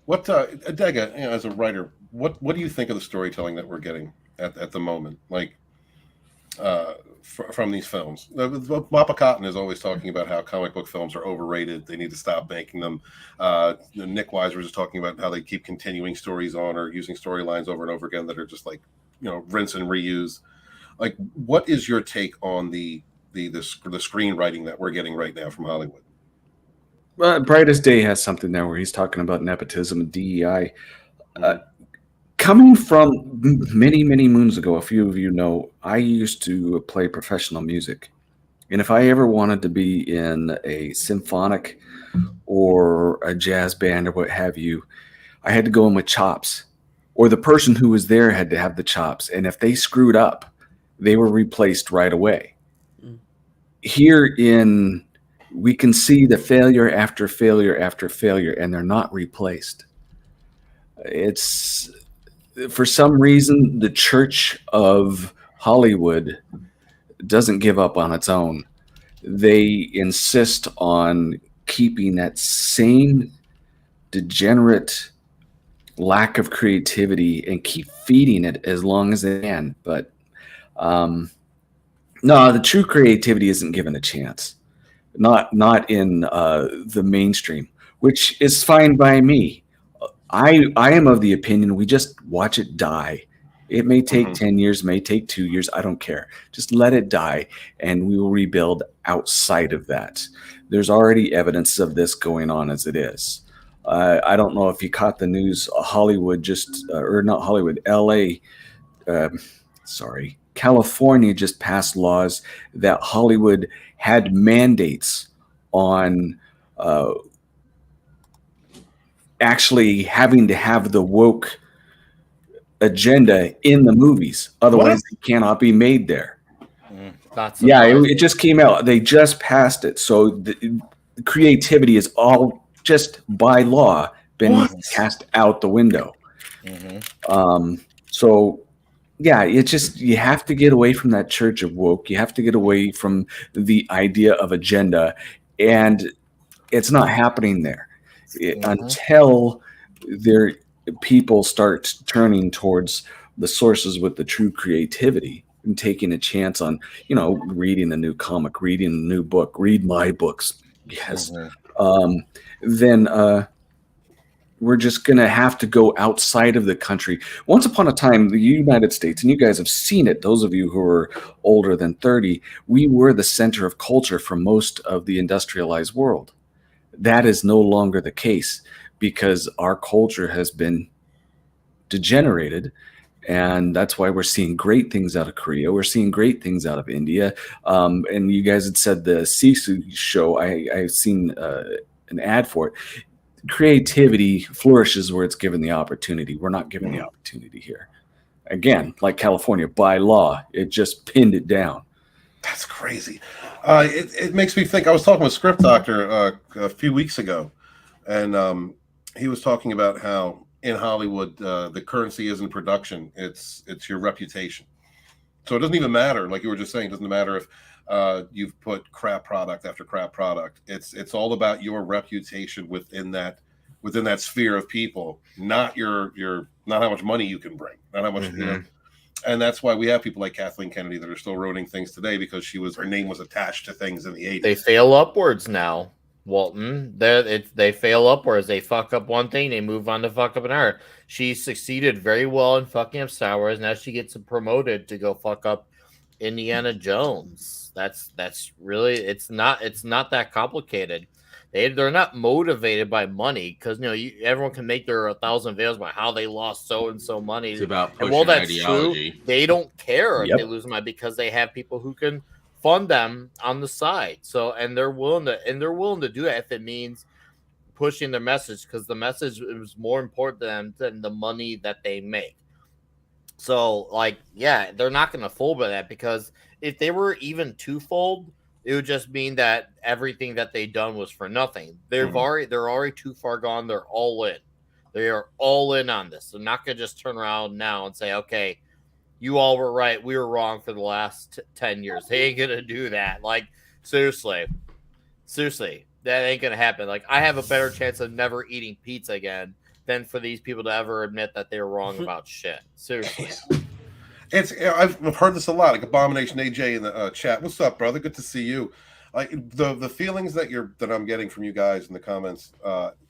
What Adega, you know, as a writer, what do you think of the storytelling that we're getting at the moment? Like from these films. Wappa Cotton is always talking about how comic book films are overrated. They need to stop making them. Nickweiser was talking about how they keep continuing stories on or using storylines over and over again that are just like, you know, rinse and reuse. Like, what is your take on the screenwriting that we're getting right now from Hollywood? Brightest Day has something there where he's talking about nepotism and DEI. Coming from many, many moons ago, a few of you know, I used to play professional music. And if I ever wanted to be in a symphonic or a jazz band or what have you, I had to go in with chops. Or the person who was there had to have the chops. And if they screwed up, they were replaced right away. Here we can see the failure after failure after failure, and they're not replaced. It's, for some reason, the Church of Hollywood doesn't give up on its own. They insist on keeping that same degenerate lack of creativity and keep feeding it as long as they can. But no, the true creativity isn't given a chance. Not in the mainstream, which is fine by me. I am of the opinion we just watch it die. It may take 10 years, may take 2 years. I don't care. Just let it die, and we will rebuild outside of that. There's already evidence of this going on as it is. I don't know if you caught the news. Hollywood California just passed laws that Hollywood had mandates on actually having to have the woke agenda in the movies. Otherwise, it cannot be made there. Yeah, it just came out. They just passed it. So the creativity is all just by law been cast out the window. So yeah, it's just, you have to get away from that church of woke. You have to get away from the idea of agenda, and it's not happening there until people start turning towards the sources with the true creativity and taking a chance on, you know, reading a new comic, reading a new book, read my books. Yes. Then we're just going to have to go outside of the country. Once upon a time, the United States, and you guys have seen it, those of you who are older than 30, we were the center of culture for most of the industrialized world. That is no longer the case because our culture has been degenerated. And that's why we're seeing great things out of Korea. We're seeing great things out of India. And you guys had said the Sisu show, I've seen an ad for it. Creativity flourishes where it's given the opportunity. We're not given the opportunity here. Again, like California, by law, it just pinned it down. That's crazy. It makes me think. I was talking with Script Doctor a few weeks ago, and he was talking about how in Hollywood, the currency isn't production; it's your reputation. So it doesn't even matter, like you were just saying, it doesn't matter if you've put crap product after crap product. It's all about your reputation within that sphere of people, not not how much money you can bring, not how much you know. And that's why we have people like Kathleen Kennedy that are still ruining things today, because her name was attached to things in the 80s. They fail upwards now, Walton. They fail upwards. They fuck up one thing, they move on to fuck up another. She succeeded very well in fucking up Star Wars. Now she gets promoted to go fuck up Indiana Jones. That's really, it's not that complicated. They're not motivated by money, because everyone can make their 1,000 videos about how they lost so and so money. It's about pushing and while that's ideology. true, they don't care Yep. if they lose money, because they have people who can fund them on the side. So they're willing to do that if it means pushing their message, because the message is more important to them than the money that they make. So they're not going to fold by that, because if they were even twofold, it would just mean that everything that they've done was for nothing. They're already too far gone. They're all in. They are all in on this. They're not going to just turn around now and say, okay, you all were right, we were wrong for the last 10 years. They ain't going to do that. Seriously, that ain't going to happen. I have a better chance of never eating pizza again than for these people to ever admit that they were wrong about shit. Seriously. I've heard this a lot. Like Abomination AJ in the chat. What's up, brother? Good to see you. Like the feelings that I'm getting from you guys in the comments.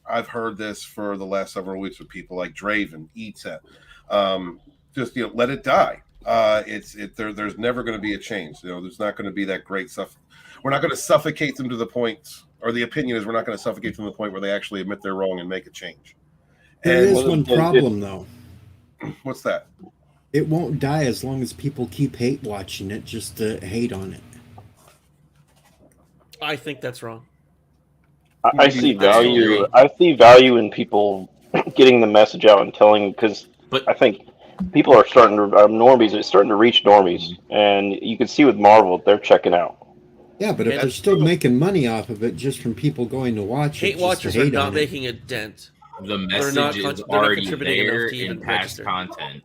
I've heard this for the last several weeks with people like Draven, Eatset. Just let it die. There's never going to be a change. There's not going to be that great stuff. We're not going to suffocate them to the point, or the opinion is we're not going to suffocate them to the point where they actually admit they're wrong and make a change. There is one problem though. What's that? It won't die as long as people keep hate watching it just to hate on it. I think that's wrong. I see value. I see value in people getting the message out and telling, because I think people are starting to normies. It's starting to reach normies, and you can see with Marvel, they're checking out. Yeah, but if they're still making money off of it just from people going to watch it, hate watchers are not making a dent. The message is already there in past register. Content.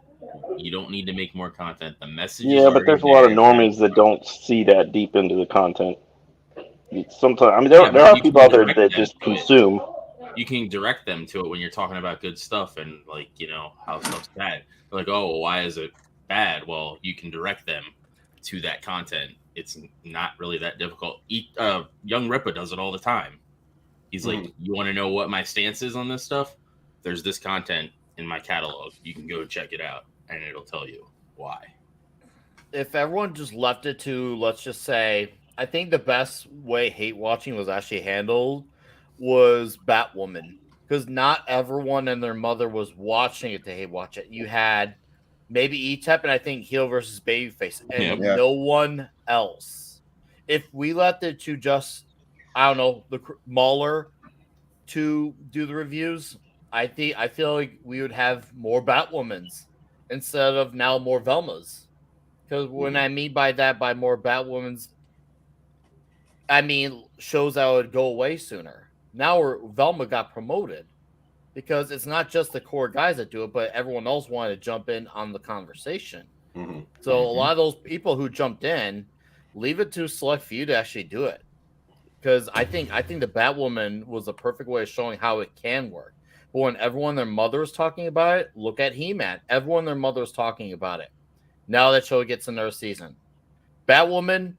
You don't need to make more content. The message is but there's a lot of normies that don't see that deep into the content. Sometimes, there are people out there that just consume. You can direct them to it when you're talking about good stuff and how stuff's bad. They're like, oh, why is it bad? Well, you can direct them to that content. It's not really that difficult. Young Rippa does it all the time. He's like, you want to know what my stance is on this stuff? There's this content in my catalog. You can go check it out, and it'll tell you why. If everyone just left it to, let's just say, I think the best way hate watching was actually handled was Batwoman, because not everyone and their mother was watching it to hate watch it. You had maybe E-Tep and I think Heel versus Babyface, and no one else. If we left it to just, I don't know, the Mauler to do the reviews, I feel like we would have more Batwomans instead of now more Velmas. Because when I mean by that, by more Batwomans, I mean shows that would go away sooner. Now Velma got promoted because it's not just the core guys that do it, but everyone else wanted to jump in on the conversation. So a lot of those people who jumped in, leave it to a select few to actually do it. Because I think the Batwoman was a perfect way of showing how it can work. But when everyone and their mother was talking about it, look at He-Man. Everyone and their mother was talking about it. Now that show gets another season. Batwoman,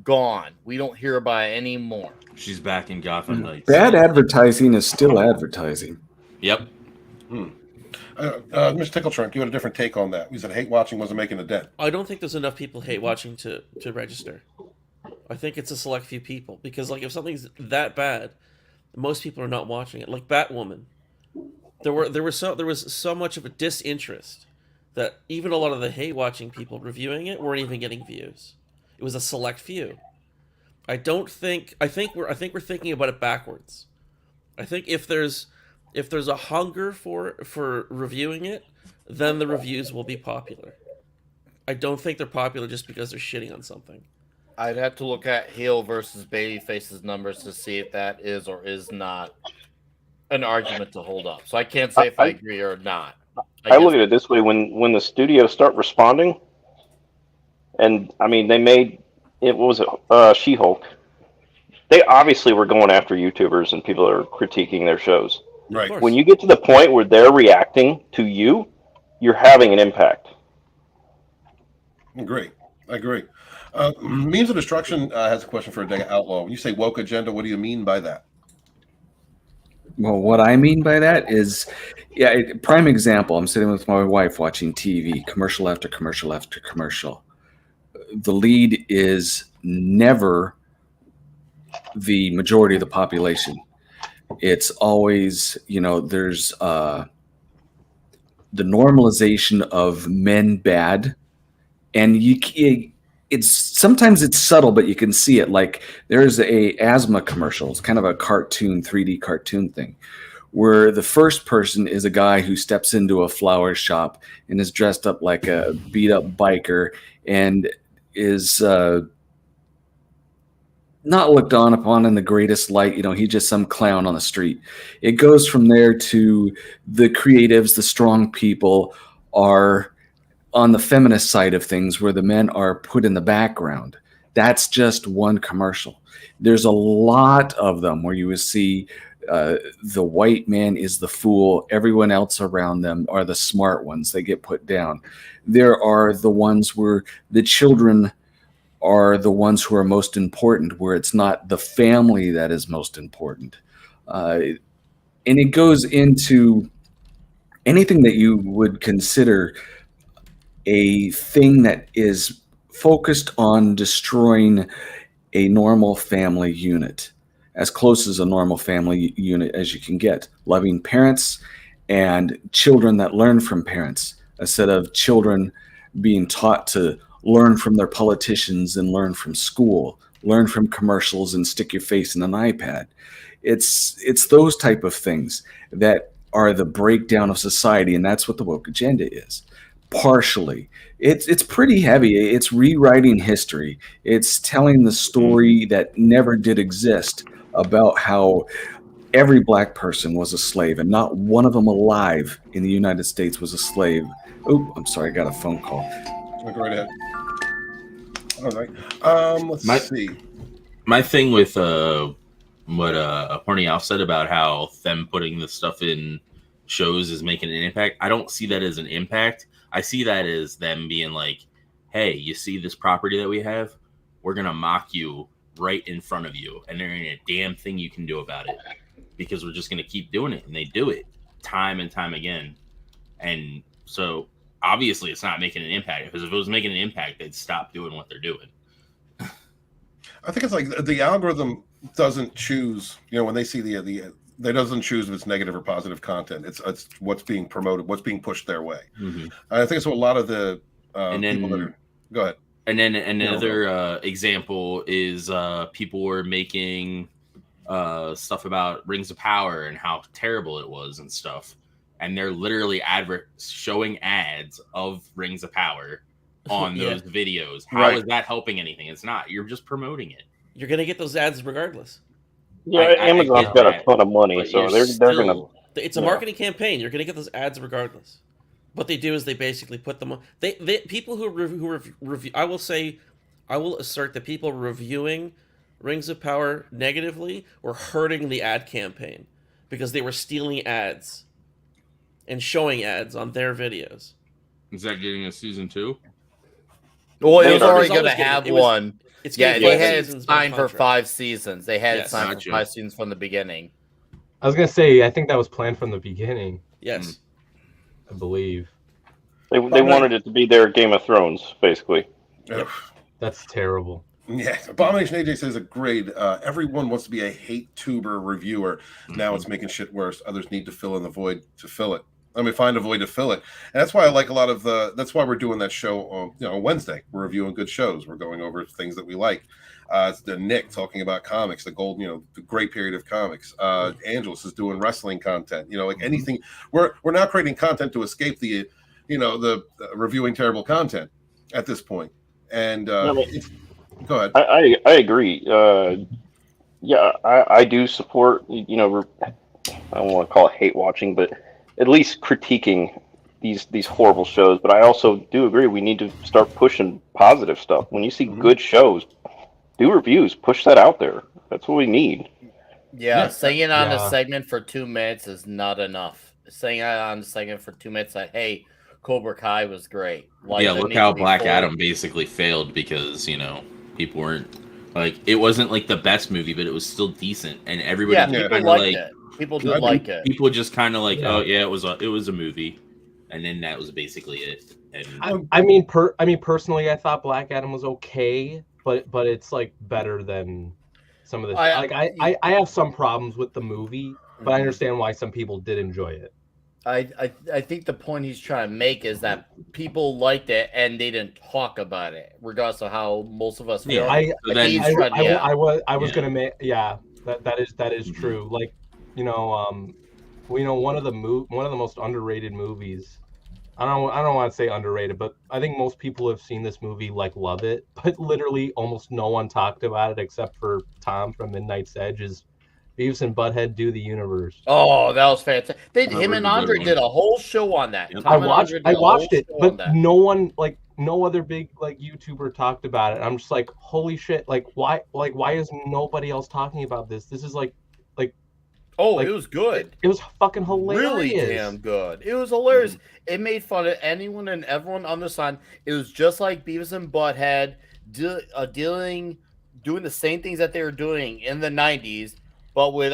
gone. We don't hear about it anymore. She's back in Gotham Knights. Bad advertising is still advertising. Yep. MrTickelTrunk, you had a different take on that. You said hate watching wasn't making a dent. I don't think there's enough people hate watching to register. I think it's a select few people, because if something's that bad, most people are not watching it. Like Batwoman, there was so much of a disinterest that even a lot of the hate watching people reviewing it weren't even getting views. It was a select few. I think we're thinking about it backwards. I think if there's a hunger for reviewing it, then the reviews will be popular. I don't think they're popular just because they're shitting on something. I'd have to look at heel versus Babyface's numbers to see if that is or is not an argument to hold up. So I can't say if I agree or not. I look at it this way: when the studios start responding, and I mean, they made it. What was it? She-Hulk. They obviously were going after YouTubers and people that are critiquing their shows. Right. When you get to the point where they're reacting to you, you're having an impact. I agree. Means of Destruction has a question for Adega Outlaw. When you say woke agenda, what do you mean by that? Well, what I mean by that is, prime example, I'm sitting with my wife watching TV, commercial after commercial after commercial. The lead is never the majority of the population. It's always, there's the normalization of men bad, and sometimes it's subtle, but you can see it. Like there's a asthma commercial. It's kind of a cartoon, 3D cartoon thing, where the first person is a guy who steps into a flower shop and is dressed up like a beat up biker and is not looked on upon in the greatest light. He's just some clown on the street. It goes from there to the creatives, the strong people are on the feminist side of things, where the men are put in the background. That's just one commercial. There's a lot of them where you will see the white man is the fool. Everyone else around them are the smart ones. They get put down. There are the ones where the children are the ones who are most important, where it's not the family that is most important. And it goes into anything that you would consider a thing that is focused on destroying a normal family unit, as close as a normal family unit as you can get. Loving parents and children that learn from parents, instead of children being taught to learn from their politicians and learn from school, learn from commercials and stick your face in an iPad. It's those type of things that are the breakdown of society, and that's what the woke agenda is. Partially, it's pretty heavy. It's rewriting history. It's telling the story that never did exist about how every black person was a slave, and not one of them alive in the United States was a slave. Oh, I'm sorry, I got a phone call. Go right ahead. All right. Let's see. My thing with what Horny Alf said about how them putting this stuff in shows is making an impact. I don't see that as an impact. I see that as them being like, hey, you see this property that we have? We're going to mock you right in front of you, and there ain't a damn thing you can do about it, because we're just going to keep doing it. And they do it time and time again. And so obviously it's not making an impact, because if it was making an impact, they'd stop doing what they're doing. I think it's like the algorithm doesn't choose, when they see they doesn't choose if it's negative or positive content. It's what's being promoted, what's being pushed their way. Mm-hmm. I think it's what a lot of the people that are. Go ahead. And then another example is people were making stuff about Rings of Power and how terrible it was and stuff, and they're literally showing ads of Rings of Power on those videos. How is that helping anything? It's not. You're just promoting it. You're gonna get those ads regardless. Yeah, Amazon's got a ton of money, so they're gonna. It's a marketing campaign. You're gonna get those ads regardless. What they do is they basically put them on. They people who review. I will assert that people reviewing Rings of Power negatively were hurting the ad campaign, because they were stealing ads and showing ads on their videos. Is that getting a season 2? Well, it was already going to have one. They had it signed for 5 seasons. They had it signed for 5 seasons from the beginning. I was going to say, I think that was planned from the beginning. Yes. I believe. They wanted it to be their Game of Thrones, basically. Ugh. That's terrible. Yeah, Abomination AJ says a grade. Everyone wants to be a hate tuber reviewer. Now it's making shit worse. Others need to fill in the void to fill it. Find a void to fill it. And that's why I like a lot of that's why we're doing that show on Wednesday. We're reviewing good shows. We're going over things that we like. It's the Nick talking about comics, the great period of comics. Angelus is doing wrestling content. Anything. We're now creating content to escape the reviewing terrible content at this point. And go ahead. I agree. I do support. I don't want to call it hate watching, but at least critiquing these horrible shows. But I also do agree we need to start pushing positive stuff. When you see good shows, do reviews, push that out there. That's what we need. Yeah, saying it on a segment for 2 minutes is not enough. Saying it on a segment for 2 minutes that, hey, Cobra Kai was great. Like, look how Black Adam basically failed because, people weren't, like, it wasn't, like, the best movie, but it was still decent. And everybody people liked it. People did like it. People just kind of like, oh, yeah, it was a movie. And then that was basically it. And I mean, personally, I thought Black Adam was okay, but it's, like, better than some of the I have some problems with the movie, but I understand why some people did enjoy it. I think the point he's trying to make is that people liked it and they didn't talk about it, regardless of how most of us feel. I was gonna make that is true. Like, one of the most underrated movies. I don't want to say underrated, but I think most people have seen this movie, like, love it, but literally almost no one talked about it except for Tom from Midnight's Edge. Is Beavis and Butthead Do the Universe? Oh, that was fantastic. Him and Andre did a whole show on that. I watched it, but no one, like, no other big, like, YouTuber talked about it. I'm just like, holy shit! Like, why is nobody else talking about this? This is like. Oh, it was good. It was fucking hilarious. Really damn good. It was hilarious. It made fun of anyone and everyone on the side. It was just like Beavis and Butthead doing the same things that they were doing in the 90s, but with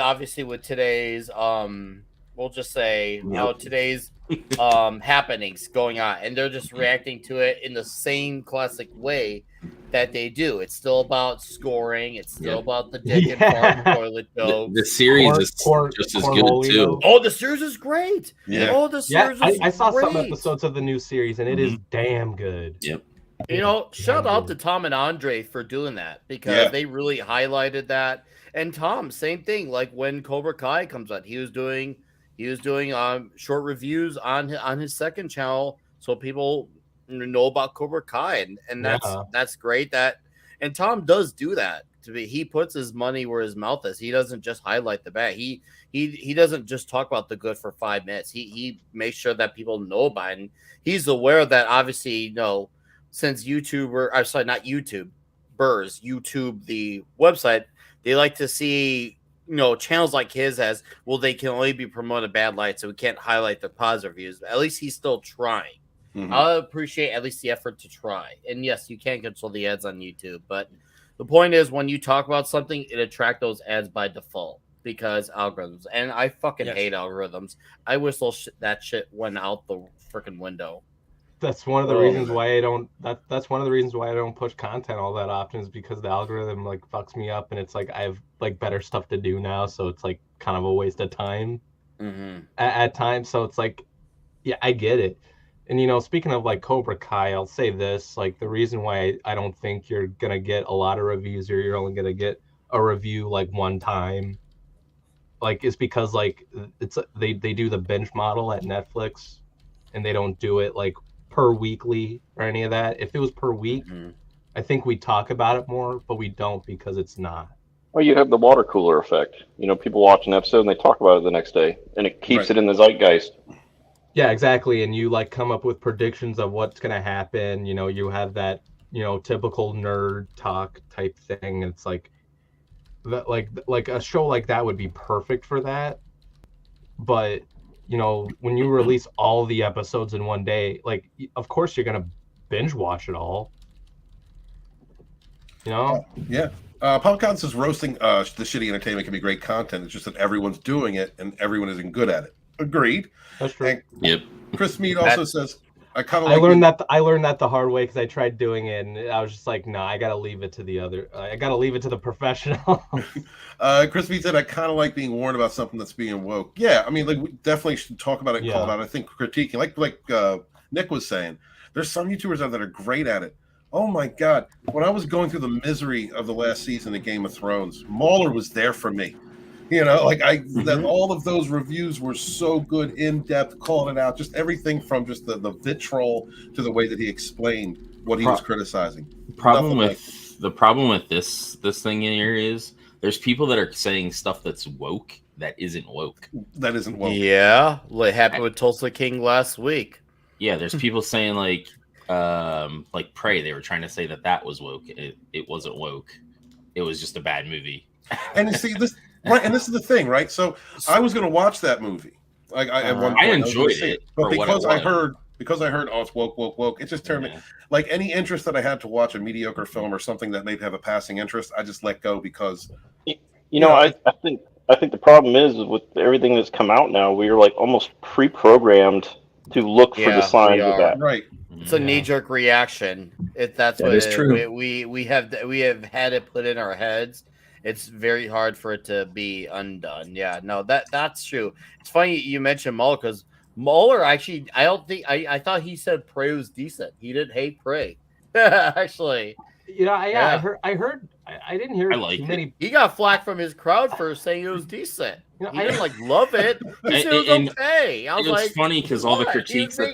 today's we'll just say today's happenings going on, and they're just reacting to it in the same classic way that they do. It's still about scoring. It's still about the dick and fart toilet jokes. The series is just as good too. Oh, the series is great. Yeah. Oh, the series is I saw great. some episodes of the new series, and it is damn good. Yep. Shout out to Tom and Andre for doing that, because they really highlighted that. And Tom, same thing. Like, when Cobra Kai comes out, he was doing short reviews on his second channel, so people know about Cobra Kai, and that's great. And Tom does do that. He puts his money where his mouth is. He doesn't just highlight the bad. He doesn't just talk about the good for 5 minutes. He makes sure that people know about it. And he's aware that, obviously, since YouTube, the website, they like to see channels like his as well. They can only be promoted bad light, so we can't highlight the positive reviews. At least he's still trying. I appreciate at least the effort to try. And yes, you can control the ads on YouTube, but the point is, when you talk about something, it attracts those ads by default because algorithms. And I fucking hate algorithms. I wish that shit went out the freaking window. That's one of the reasons why I don't. That's one of the reasons why I don't push content all that often, is because the algorithm, like, fucks me up, and it's like I have, like, better stuff to do now, so it's, like, kind of a waste of time at times. So it's like, yeah, I get it. And speaking of, like, Cobra Kai, I'll say this: like, the reason why I don't think you're gonna get a lot of reviews, or you're only gonna get a review, like, one time, like, is because, like, they do the binge model at Netflix, and they don't do it, like, per weekly or any of that. If it was per week, I think we'd talk about it more, but we don't, because it's not. Well, you have the water cooler effect. People watch an episode and they talk about it the next day, and it keeps it in the zeitgeist. Yeah, exactly. And you, like, come up with predictions of what's going to happen. You have that, typical nerd talk type thing. It's like that, like a show like that would be perfect for that. But when you release all the episodes in one day, like, of course you're gonna binge watch it all. Yeah. Popcorn says roasting the shitty entertainment can be great content. It's just that everyone's doing it and everyone isn't good at it. Agreed. That's true. And yep. Chris Mead also says, I learned that the hard way, because I tried doing it and I was just like, nah, I gotta leave it to the professional. Chris Mead said, I kind of like being warned about something that's being woke. Yeah, I mean, like, we definitely should talk about it and call it out. I think critiquing, like Nick was saying, there's some YouTubers out there that are great at it. Oh my God, when I was going through the misery of the last season of Game of Thrones, Mauler was there for me. That all of those reviews were so good, in depth, calling it out, just everything from just the vitriol to the way that he explained what he was criticizing. The problem with this thing in here is There's people that are saying stuff that's woke that isn't woke. That isn't woke. Yeah, what happened with Tulsa King last week? Yeah, there's people saying like Prey. They were trying to say that was woke. It wasn't woke. It was just a bad movie. And you see this, right? And this is the thing, right? So I was going to watch that movie. Like at one point, I enjoyed it, but because I heard, oh, it's woke, it just turned me like any interest that I had to watch a mediocre film or something that may have a passing interest, I just let go because I think the problem is with everything that's come out now, we are like almost pre-programmed to look for the signs of that. Right. It's a knee-jerk reaction. That's what is true. We have had it put in our heads. It's very hard for it to be undone. Yeah, no, that's true. It's funny you mentioned Mueller because Mueller actually, I thought he said Prey was decent. He didn't hate Prey, actually. I heard. I didn't hear too many. He got flack from his crowd for saying it was decent. He didn't love it. He said it was okay. I was it was like, funny because all the critiques that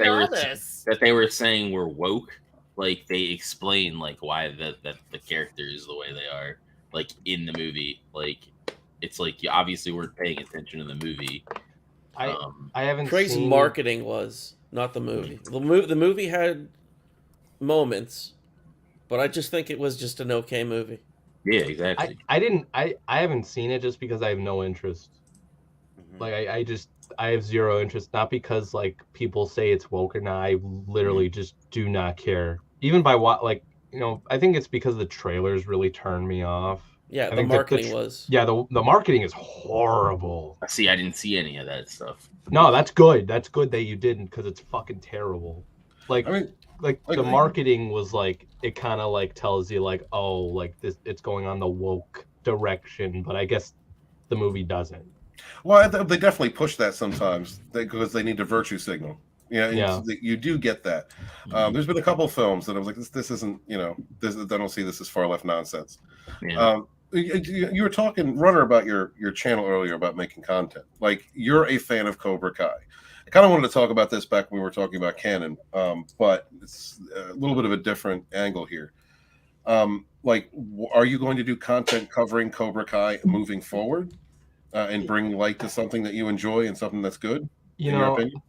they were saying were woke. Like they explain like why that the character is the way they are. Like in the movie, like it's like you obviously weren't paying attention to the movie. I haven't. Craig's marketing was not the movie. The movie had moments, but I just think it was just an okay movie. Yeah, exactly. I haven't seen it just because I have no interest. Like I have zero interest. Not because like people say it's woke or not. I literally just do not care. Even by what I think it's because the trailers really turned me off. Yeah, the marketing was. Yeah, the marketing is horrible. See, I didn't see any of that stuff. No, that's good. That's good that you didn't because it's fucking terrible. The marketing was like it kind of like tells you like, oh, like this, it's going on the woke direction, but I guess the movie doesn't. Well, they definitely push that sometimes because they need to virtue signal. Yeah. You do get that. There's been a couple of films that I was like, this isn't, I don't see this as far left nonsense. Yeah. You were talking, Runner, about your channel earlier about making content. Like, you're a fan of Cobra Kai. I kind of wanted to talk about this back when we were talking about Canon, but it's a little bit of a different angle here. Are you going to do content covering Cobra Kai moving forward and bring light to something that you enjoy and something that's good, in your opinion?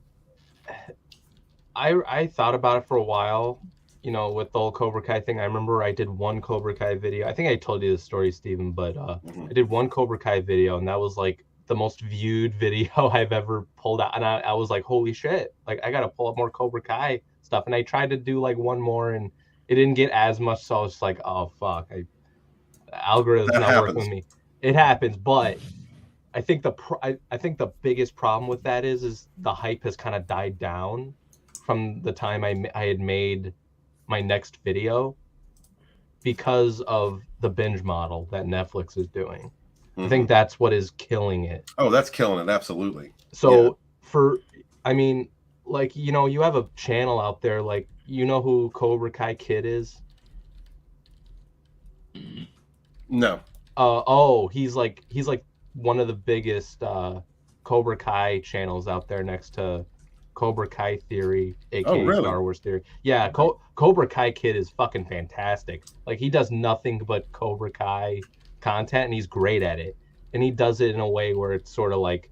I thought about it for a while, with the whole Cobra Kai thing. I remember I did one Cobra Kai video. I think I told you the story, Steven, but I did one Cobra Kai video, and that was like the most viewed video I've ever pulled out. And I was like, holy shit, like I got to pull up more Cobra Kai stuff. And I tried to do like one more, and it didn't get as much. So I was like, oh, fuck. The algorithm's not working with me. It happens, but I think the biggest problem with that is the hype has kind of died down from the time I had made my next video because of the binge model that Netflix is doing. Mm-hmm. I think that's what is killing it. Oh, that's killing it. Absolutely. So you have a channel out there, like, who Cobra Kai Kid is? No. He's like one of the biggest Cobra Kai channels out there next to Cobra Kai Theory, aka really? Star Wars Theory. Yeah, Cobra Kai Kid is fucking fantastic. Like, he does nothing but Cobra Kai content, and he's great at it. And he does it in a way where it's sort of like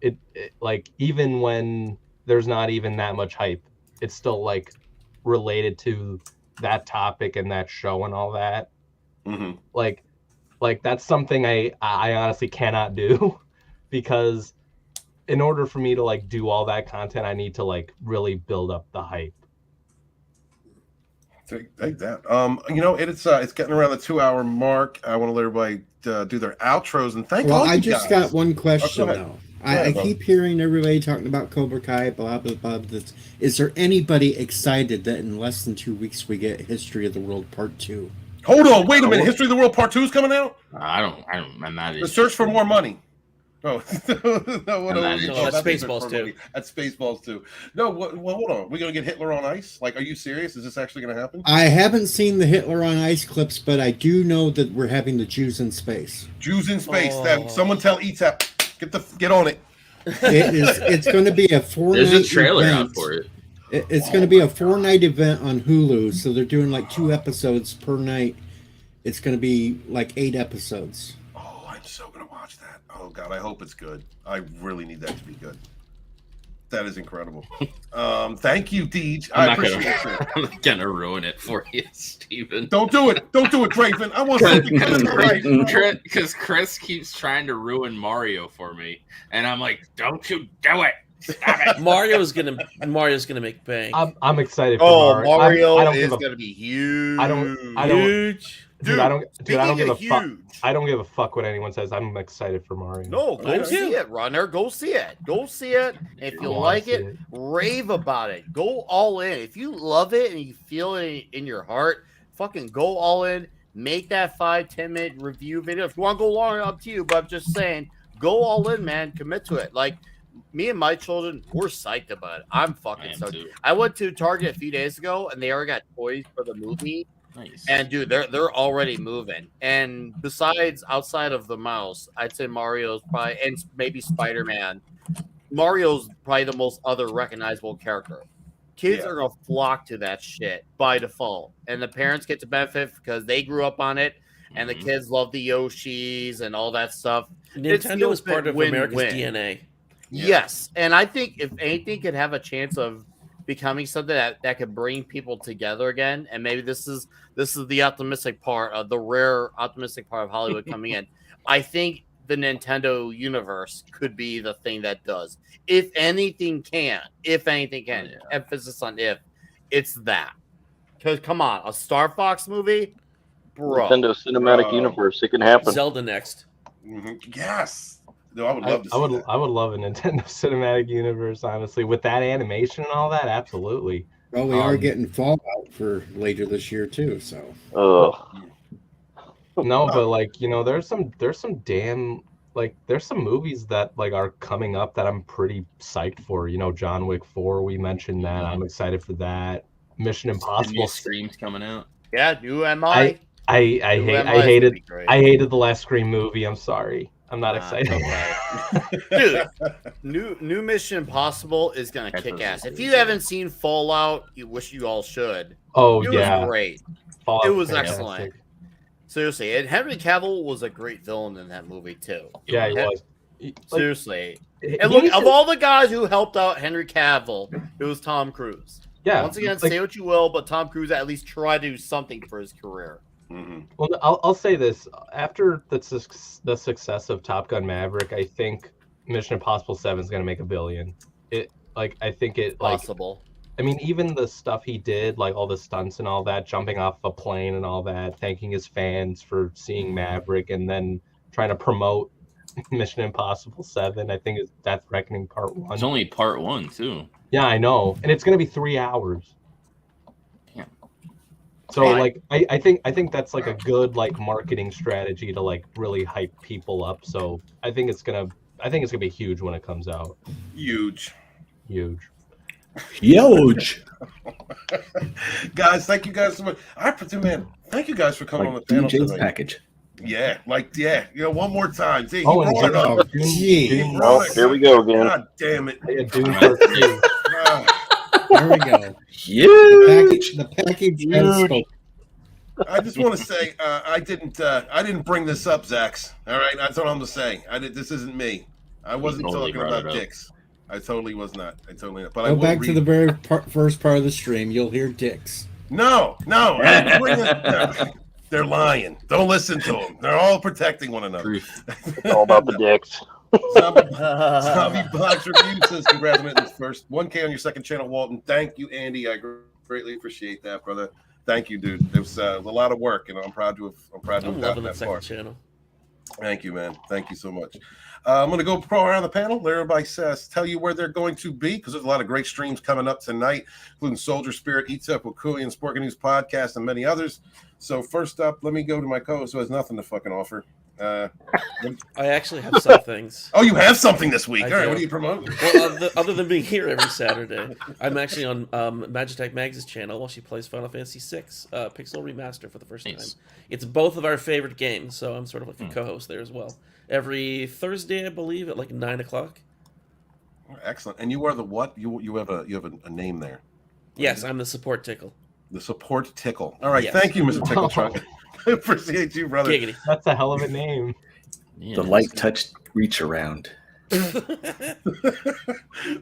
it like, even when there's not even that much hype, it's still like related to that topic and that show and all that. Mm-hmm. Like that's something I honestly cannot do because in order for me to like do all that content, I need to like really build up the hype. Take that. It's getting around the 2-hour mark. I want to let everybody do their outros and thank all you guys. I just got one question though. I keep hearing everybody talking about Cobra Kai, blah blah blah. Is there anybody excited that in less than 2 weeks we get History of the World Part 2? Hold on, wait a minute. History of the World Part 2 is coming out? I'm not. The Search for More Money. Oh, that's Spaceballs 2. That's Spaceballs 2. No, hold on. We're going to get Hitler on Ice? Like, are you serious? Is this actually going to happen? I haven't seen the Hitler on Ice clips, but I do know that we're having the Jews in space. Jews in space. Someone tell ETAP, get on it. It's going to be a 4-night There's a trailer event. out for it. It's going to be a 4-night event on Hulu, so they're doing like 2 episodes per night. It's going to be like 8 episodes. I'm so gonna watch that. Oh God, I hope it's good. I really need that to be good. That is incredible. Thank you, Deej. I appreciate it. I'm not gonna ruin it for you, Steven. Don't do it. Don't do it, Draven. I want something right. Because Chris keeps trying to ruin Mario for me, and I'm like, don't you do it. Stop it. Mario's gonna make bank. I'm excited for Mario I don't is give a, gonna be huge. I don't Huge. Dude, I don't give a fuck. huge. I don't give a fuck what anyone says. I'm excited for Mario. No, go see it, Runner. Go see it. Go see it. If you like it, rave about it. Go all in. If you love it and you feel it in your heart, fucking go all in. Make that 5-10 minute review video. If you want to go long, up to you. But I'm just saying, go all in, man. Commit to it. Like me and my children, we're psyched about it. I'm fucking stoked. I went to Target a few days ago and they already got toys for the movie. Nice. And dude, they're already moving. And besides, outside of the mouse, I'd say Mario's probably, and maybe Spider-Man. Mario's probably the most other recognizable character. Kids are gonna flock to that shit by default, and the parents get to benefit because they grew up on it, and the kids love the Yoshis and all that stuff. Nintendo is part of America's DNA. Yes, and I think if anything could have a chance of becoming something that could bring people together again, and maybe this is the optimistic part of the rare optimistic part of Hollywood coming in. I think the Nintendo universe could be the thing that does. If anything can, emphasis on if, it's that. Because come on, a Star Fox movie, bro. Nintendo Cinematic Universe, it can happen. Zelda next. Yes. No, I would love to see that. I would love a Nintendo Cinematic Universe, honestly, with that animation and all that. Absolutely. Well, we are getting Fallout for later this year too. So. No, but like, you know, there's some damn, like, there's some movies that like are coming up that I'm pretty psyched for. You know, John Wick 4, we mentioned that. I'm excited for that. Mission Impossible. Scream's coming out. Yeah, new MI. I hated the last Scream movie. I'm sorry. I'm not excited. Dude, new Mission Impossible is gonna kick ass. If you haven't seen Fallout, you wish you all should. Oh, it was great. Fallout it was excellent. Seriously, and Henry Cavill was a great villain in that movie too. Yeah, he was. Seriously. And look, of all the guys who helped out Henry Cavill, it was Tom Cruise. Yeah. Once again, say what you will, but Tom Cruise at least tried to do something for his career. Mm-hmm. Well, I'll say this. After the success of Top Gun Maverick, I think Mission Impossible 7 is going to make $1 billion. I think it possible. I mean, even the stuff he did, like all the stunts and all that, jumping off a plane and all that, thanking his fans for seeing Maverick, and then trying to promote Mission Impossible 7. I think it's Death Reckoning Part 1. It's only Part 1 too. Yeah, I know, and it's going to be 3 hours. So like I think that's like a good like marketing strategy to like really hype people up. So I think it's gonna be huge when it comes out. Huge. Guys, thank you guys so much. Thank you guys for coming on the panel DJ's tonight. package. Yeah, you know, one more time. See, Oh, he brought it up. Here we go again. God damn it. Yeah, dude, There we go. Huge. The package has spoken. I just want to say I didn't bring this up, Zax. All right, that's all I'm gonna say. This isn't me. I wasn't totally talking brought about it up. dicks. I totally was not. I totally not. But Go back to the very first part of the stream. You'll hear dicks. No. They're lying. Don't listen to them. They're all protecting one another. It's all about the dicks. Zombie Box Review says, congrats on the first 1K on your second channel, Walton. Thank you, Andy. I greatly appreciate that, brother. Thank you, dude. It was a lot of work, and I'm proud to have gotten that far. Channel. Thank you, man. Thank you so much. I'm going to go pro around the panel. Let everybody tell you where they're going to be, because there's a lot of great streams coming up tonight, including Soldier Spirit, Eats Up with Cooey, and Sporking News Podcast, and many others. So first up, let me go to my co-host who has nothing to fucking offer. I actually have some things. Oh, you have something this week. All right, do. what are you promoting? Well, other than being here every Saturday, I'm actually on Magitech Mags' channel while she plays Final Fantasy VI Pixel Remaster for the first time. It's both of our favorite games, so I'm sort of like a co-host there as well. Every Thursday, I believe, at like 9 o'clock. Excellent. And you are the what? You have a name there. Yes, I'm the support tickle. The support tickle. All right, Yes. thank you, Mr. TickleTrunk. I appreciate you, brother. Giggity. That's a hell of a name. Yeah, The light touch reach around.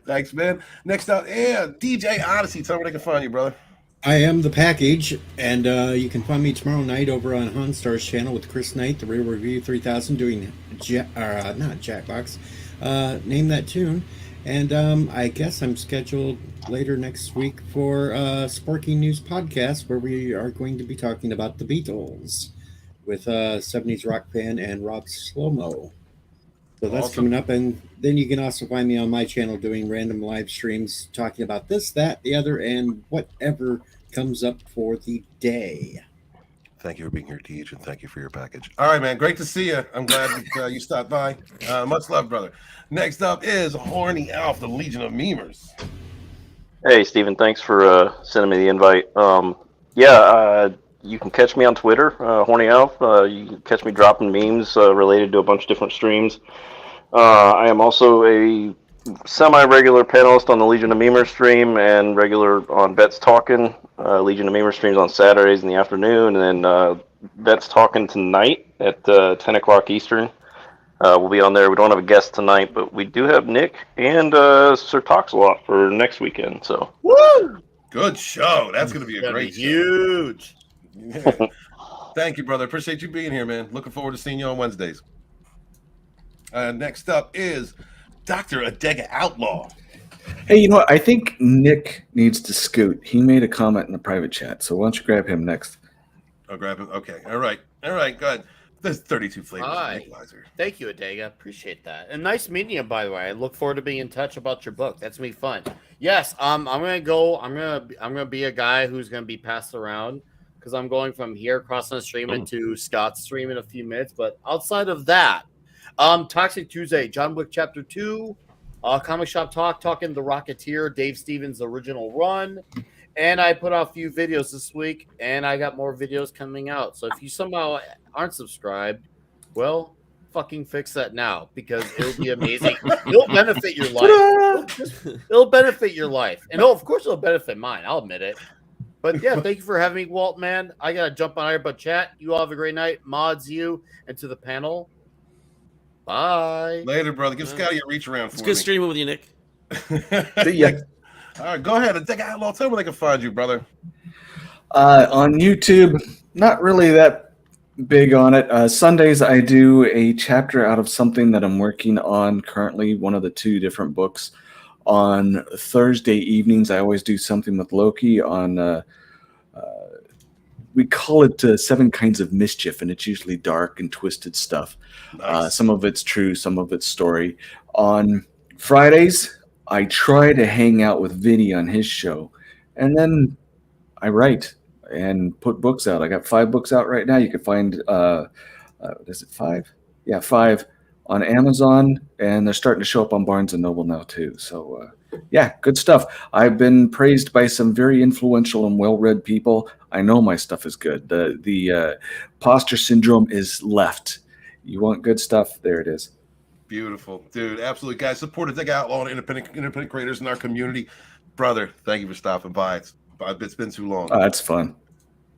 Thanks, man. Next up, DJ Odyssey. Tell me where they can find you, brother. I am the package, and you can find me tomorrow night over on Honstar's channel with Chris Knight, the Real Review 3000, doing not Jackbox, name that tune. And I guess I'm scheduled later next week for Sporky News Podcast, where we are going to be talking about the Beatles with 70s rock fan and Rob Slomo. So that's coming up, and then you can also find me on my channel doing random live streams talking about this, that, the other, and whatever comes up for the day. Thank you for being here, Deej, and thank you for your package. All right, man. Great to see you. I'm glad that you stopped by. Much love, brother. Next up is Horny Alf, the Legion of Memers. Hey, Steven. Thanks for sending me the invite. You can catch me on Twitter, Horny Alf. You can catch me dropping memes related to a bunch of different streams. I am also a semi-regular panelist on the Legion of Memers stream and regular on Bet's Talking. Legion of Memers streams on Saturdays in the afternoon, and then Bet's Talking tonight at 10 o'clock Eastern. We'll be on there. We don't have a guest tonight, but we do have Nick and Sir Toxalot for next weekend. So, woo! Good show. That's going to be a great show. Huge. Yeah. Thank you, brother. Appreciate you being here, man. Looking forward to seeing you on Wednesdays. Next up is Dr. Adega Outlaw. Hey, you know what? I think Nick needs to scoot. He made a comment in the private chat, so why don't you grab him next? I'll grab him. Okay. All right. Good. There's 32 flavors. Hi. Thank you, Adega. Appreciate that. And nice meeting you, by the way. I look forward to being in touch about your book. That's gonna be fun. Yes, I'm gonna be a guy who's gonna be passed around because I'm going from here across the stream into Scott's stream in a few minutes. But outside of that, Toxic Tuesday, John Wick Chapter 2, Comic Shop Talk, talking The Rocketeer, Dave Stevens' original run. And I put out a few videos this week, and I got more videos coming out. So if you somehow aren't subscribed, well, fucking fix that now because it'll be amazing. It'll benefit your life. It'll benefit your life. And of course, it'll benefit mine. I'll admit it. But yeah, thank you for having me, Walt, man. I got to jump on here, but chat. You all have a great night. Mods, you, and to the panel. Bye. Later, brother. Give Scotty a reach around for It's good streaming with you, Nick. See ya. All right, go ahead. Adega Outlaw. Tell me where they can find you, brother. On YouTube, not really that big on it. Sundays, I do a chapter out of something that I'm working on currently, one of the two different books. On Thursday evenings, I always do something with Loki on, we call it 7 Kinds of Mischief, and it's usually dark and twisted stuff. Nice. Some of it's true, some of it's story. On Fridays, I try to hang out with Vinny on his show, and then I write and put books out. I got 5 books out right now. You can find, is it 5? Yeah, 5 on Amazon, and they're starting to show up on Barnes & Noble now too. So, yeah, good stuff. I've been praised by some very influential and well-read people. I know my stuff is good. The imposter syndrome is left. You want good stuff? There it is. Beautiful, dude. Absolutely, guys. Support Adega Outlaw and independent creators in our community, brother. Thank you for stopping by. It's been too long. That's fun.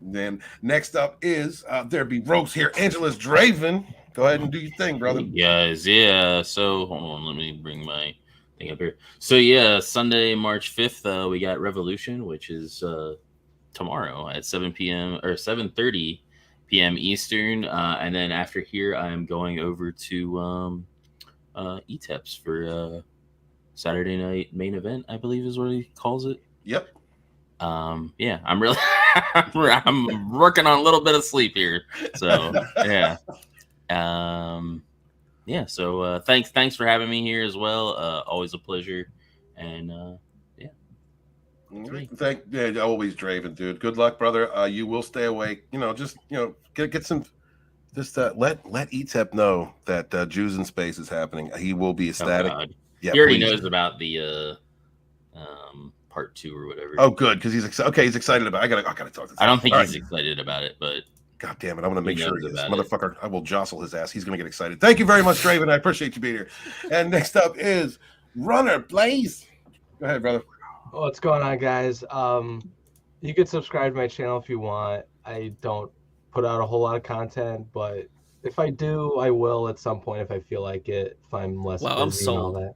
Then next up is there be Rogues here. Angela's Draven. Go ahead and do your thing, brother. Hey guys, yeah. So hold on, let me bring my thing up here. So yeah, Sunday, March 5th, we got Revolution, which is tomorrow at 7 p.m. or 7:30 p.m. Eastern, and then after here, I'm going over to ETEPS for Saturday night main event, I believe is what he calls it. Yep. Yeah, I'm really I'm working on a little bit of sleep here. So yeah. Yeah, so thanks for having me here as well. Always a pleasure. And yeah. Always Draven, dude. Good luck, brother. You will stay awake. Just get some. Just let ETEP know that Jews in Space is happening. He will be ecstatic. Oh, yeah, he already knows about the part 2 or whatever. Oh, good, because he's excited. Okay, he's excited about it. I gotta talk to him. I don't think he's excited about it, but God damn it, I'm gonna make sure he is. Motherfucker, I will jostle his ass. He's gonna get excited. Thank you very much, Draven. I appreciate you being here. And next up is Runner Blaze. Go ahead, brother. What's going on, guys? You can subscribe to my channel if you want. I don't put out a whole lot of content, but if I do, I will at some point if I feel like it. If I'm less Wow, I'm busy and all sold. that.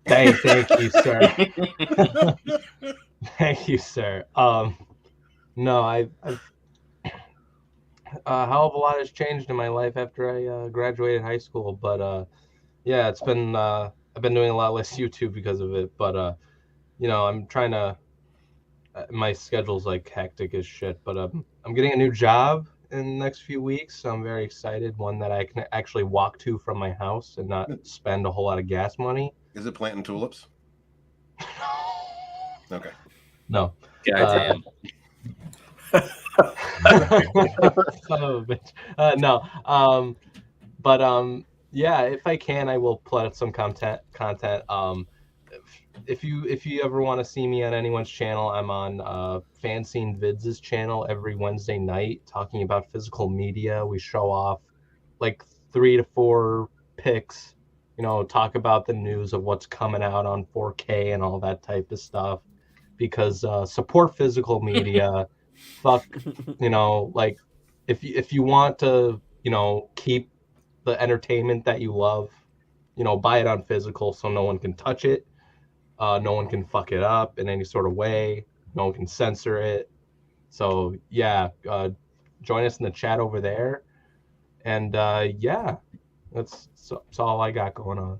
Thank you, sir. Thank you, sir. No, I've a hell of a lot has changed in my life after I graduated high school, but yeah, it's been I've been doing a lot less YouTube because of it, but you know, I'm trying to. My schedule's like hectic as shit, but I'm getting a new job in the next few weeks, so I'm very excited. One that I can actually walk to from my house and not spend a whole lot of gas money. Is it planting tulips? Okay. No. Goddamn. Son of a bitch. No. Yeah, if I can, I will put out some content. If you ever want to see me on anyone's channel, I'm on Fanscene Vids' channel every Wednesday night talking about physical media. We show off like 3 to 4 pics, you know, talk about the news of what's coming out on 4K and all that type of stuff. Because support physical media. Fuck, you know, like if you want to, you know, keep the entertainment that you love, you know, buy it on physical so no one can touch it. No one can fuck it up in any sort of way. No one can censor it. So yeah, join us in the chat over there. And yeah, that's all I got going on.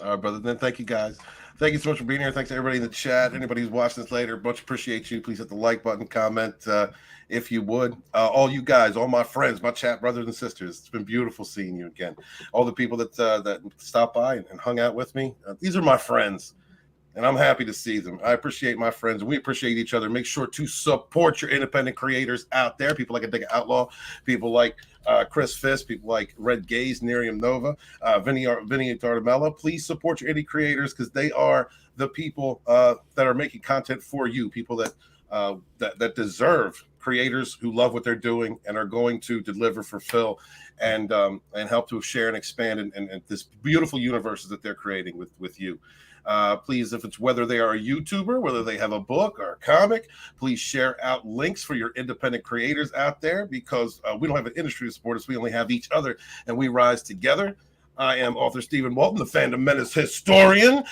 All right, brother. Then thank you guys. Thank you so much for being here. Thanks to everybody in the chat. Anybody who's watching this later, much appreciate you. Please hit the like button, comment if you would. All you guys, all my friends, my chat brothers and sisters. It's been beautiful seeing you again. All the people that stopped by and hung out with me. These are my friends. And I'm happy to see them. I appreciate my friends, and we appreciate each other. Make sure to support your independent creators out there. People like Adega Outlaw, people like Chris Fisk, people like Red Gaze, Nerium Nova, Vinny Tardamella. Please support your indie creators because they are the people that are making content for you. People that deserve creators who love what they're doing and are going to deliver, fulfill, and help to share and expand in this beautiful universes that they're creating with you. Please, if it's whether they are a YouTuber, whether they have a book or a comic, please share out links for your independent creators out there because we don't have an industry to support us. We only have each other and we rise together. I am author Stephen Walton, the Fandom Menace historian.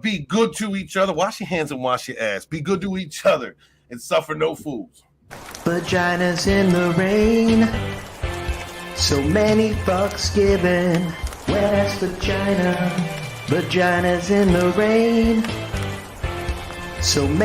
Be good to each other. Wash your hands and wash your ass. Be good to each other and suffer no fools. Vaginas in the rain. So many fucks given. Where's vagina? Vaginas in the rain. So many.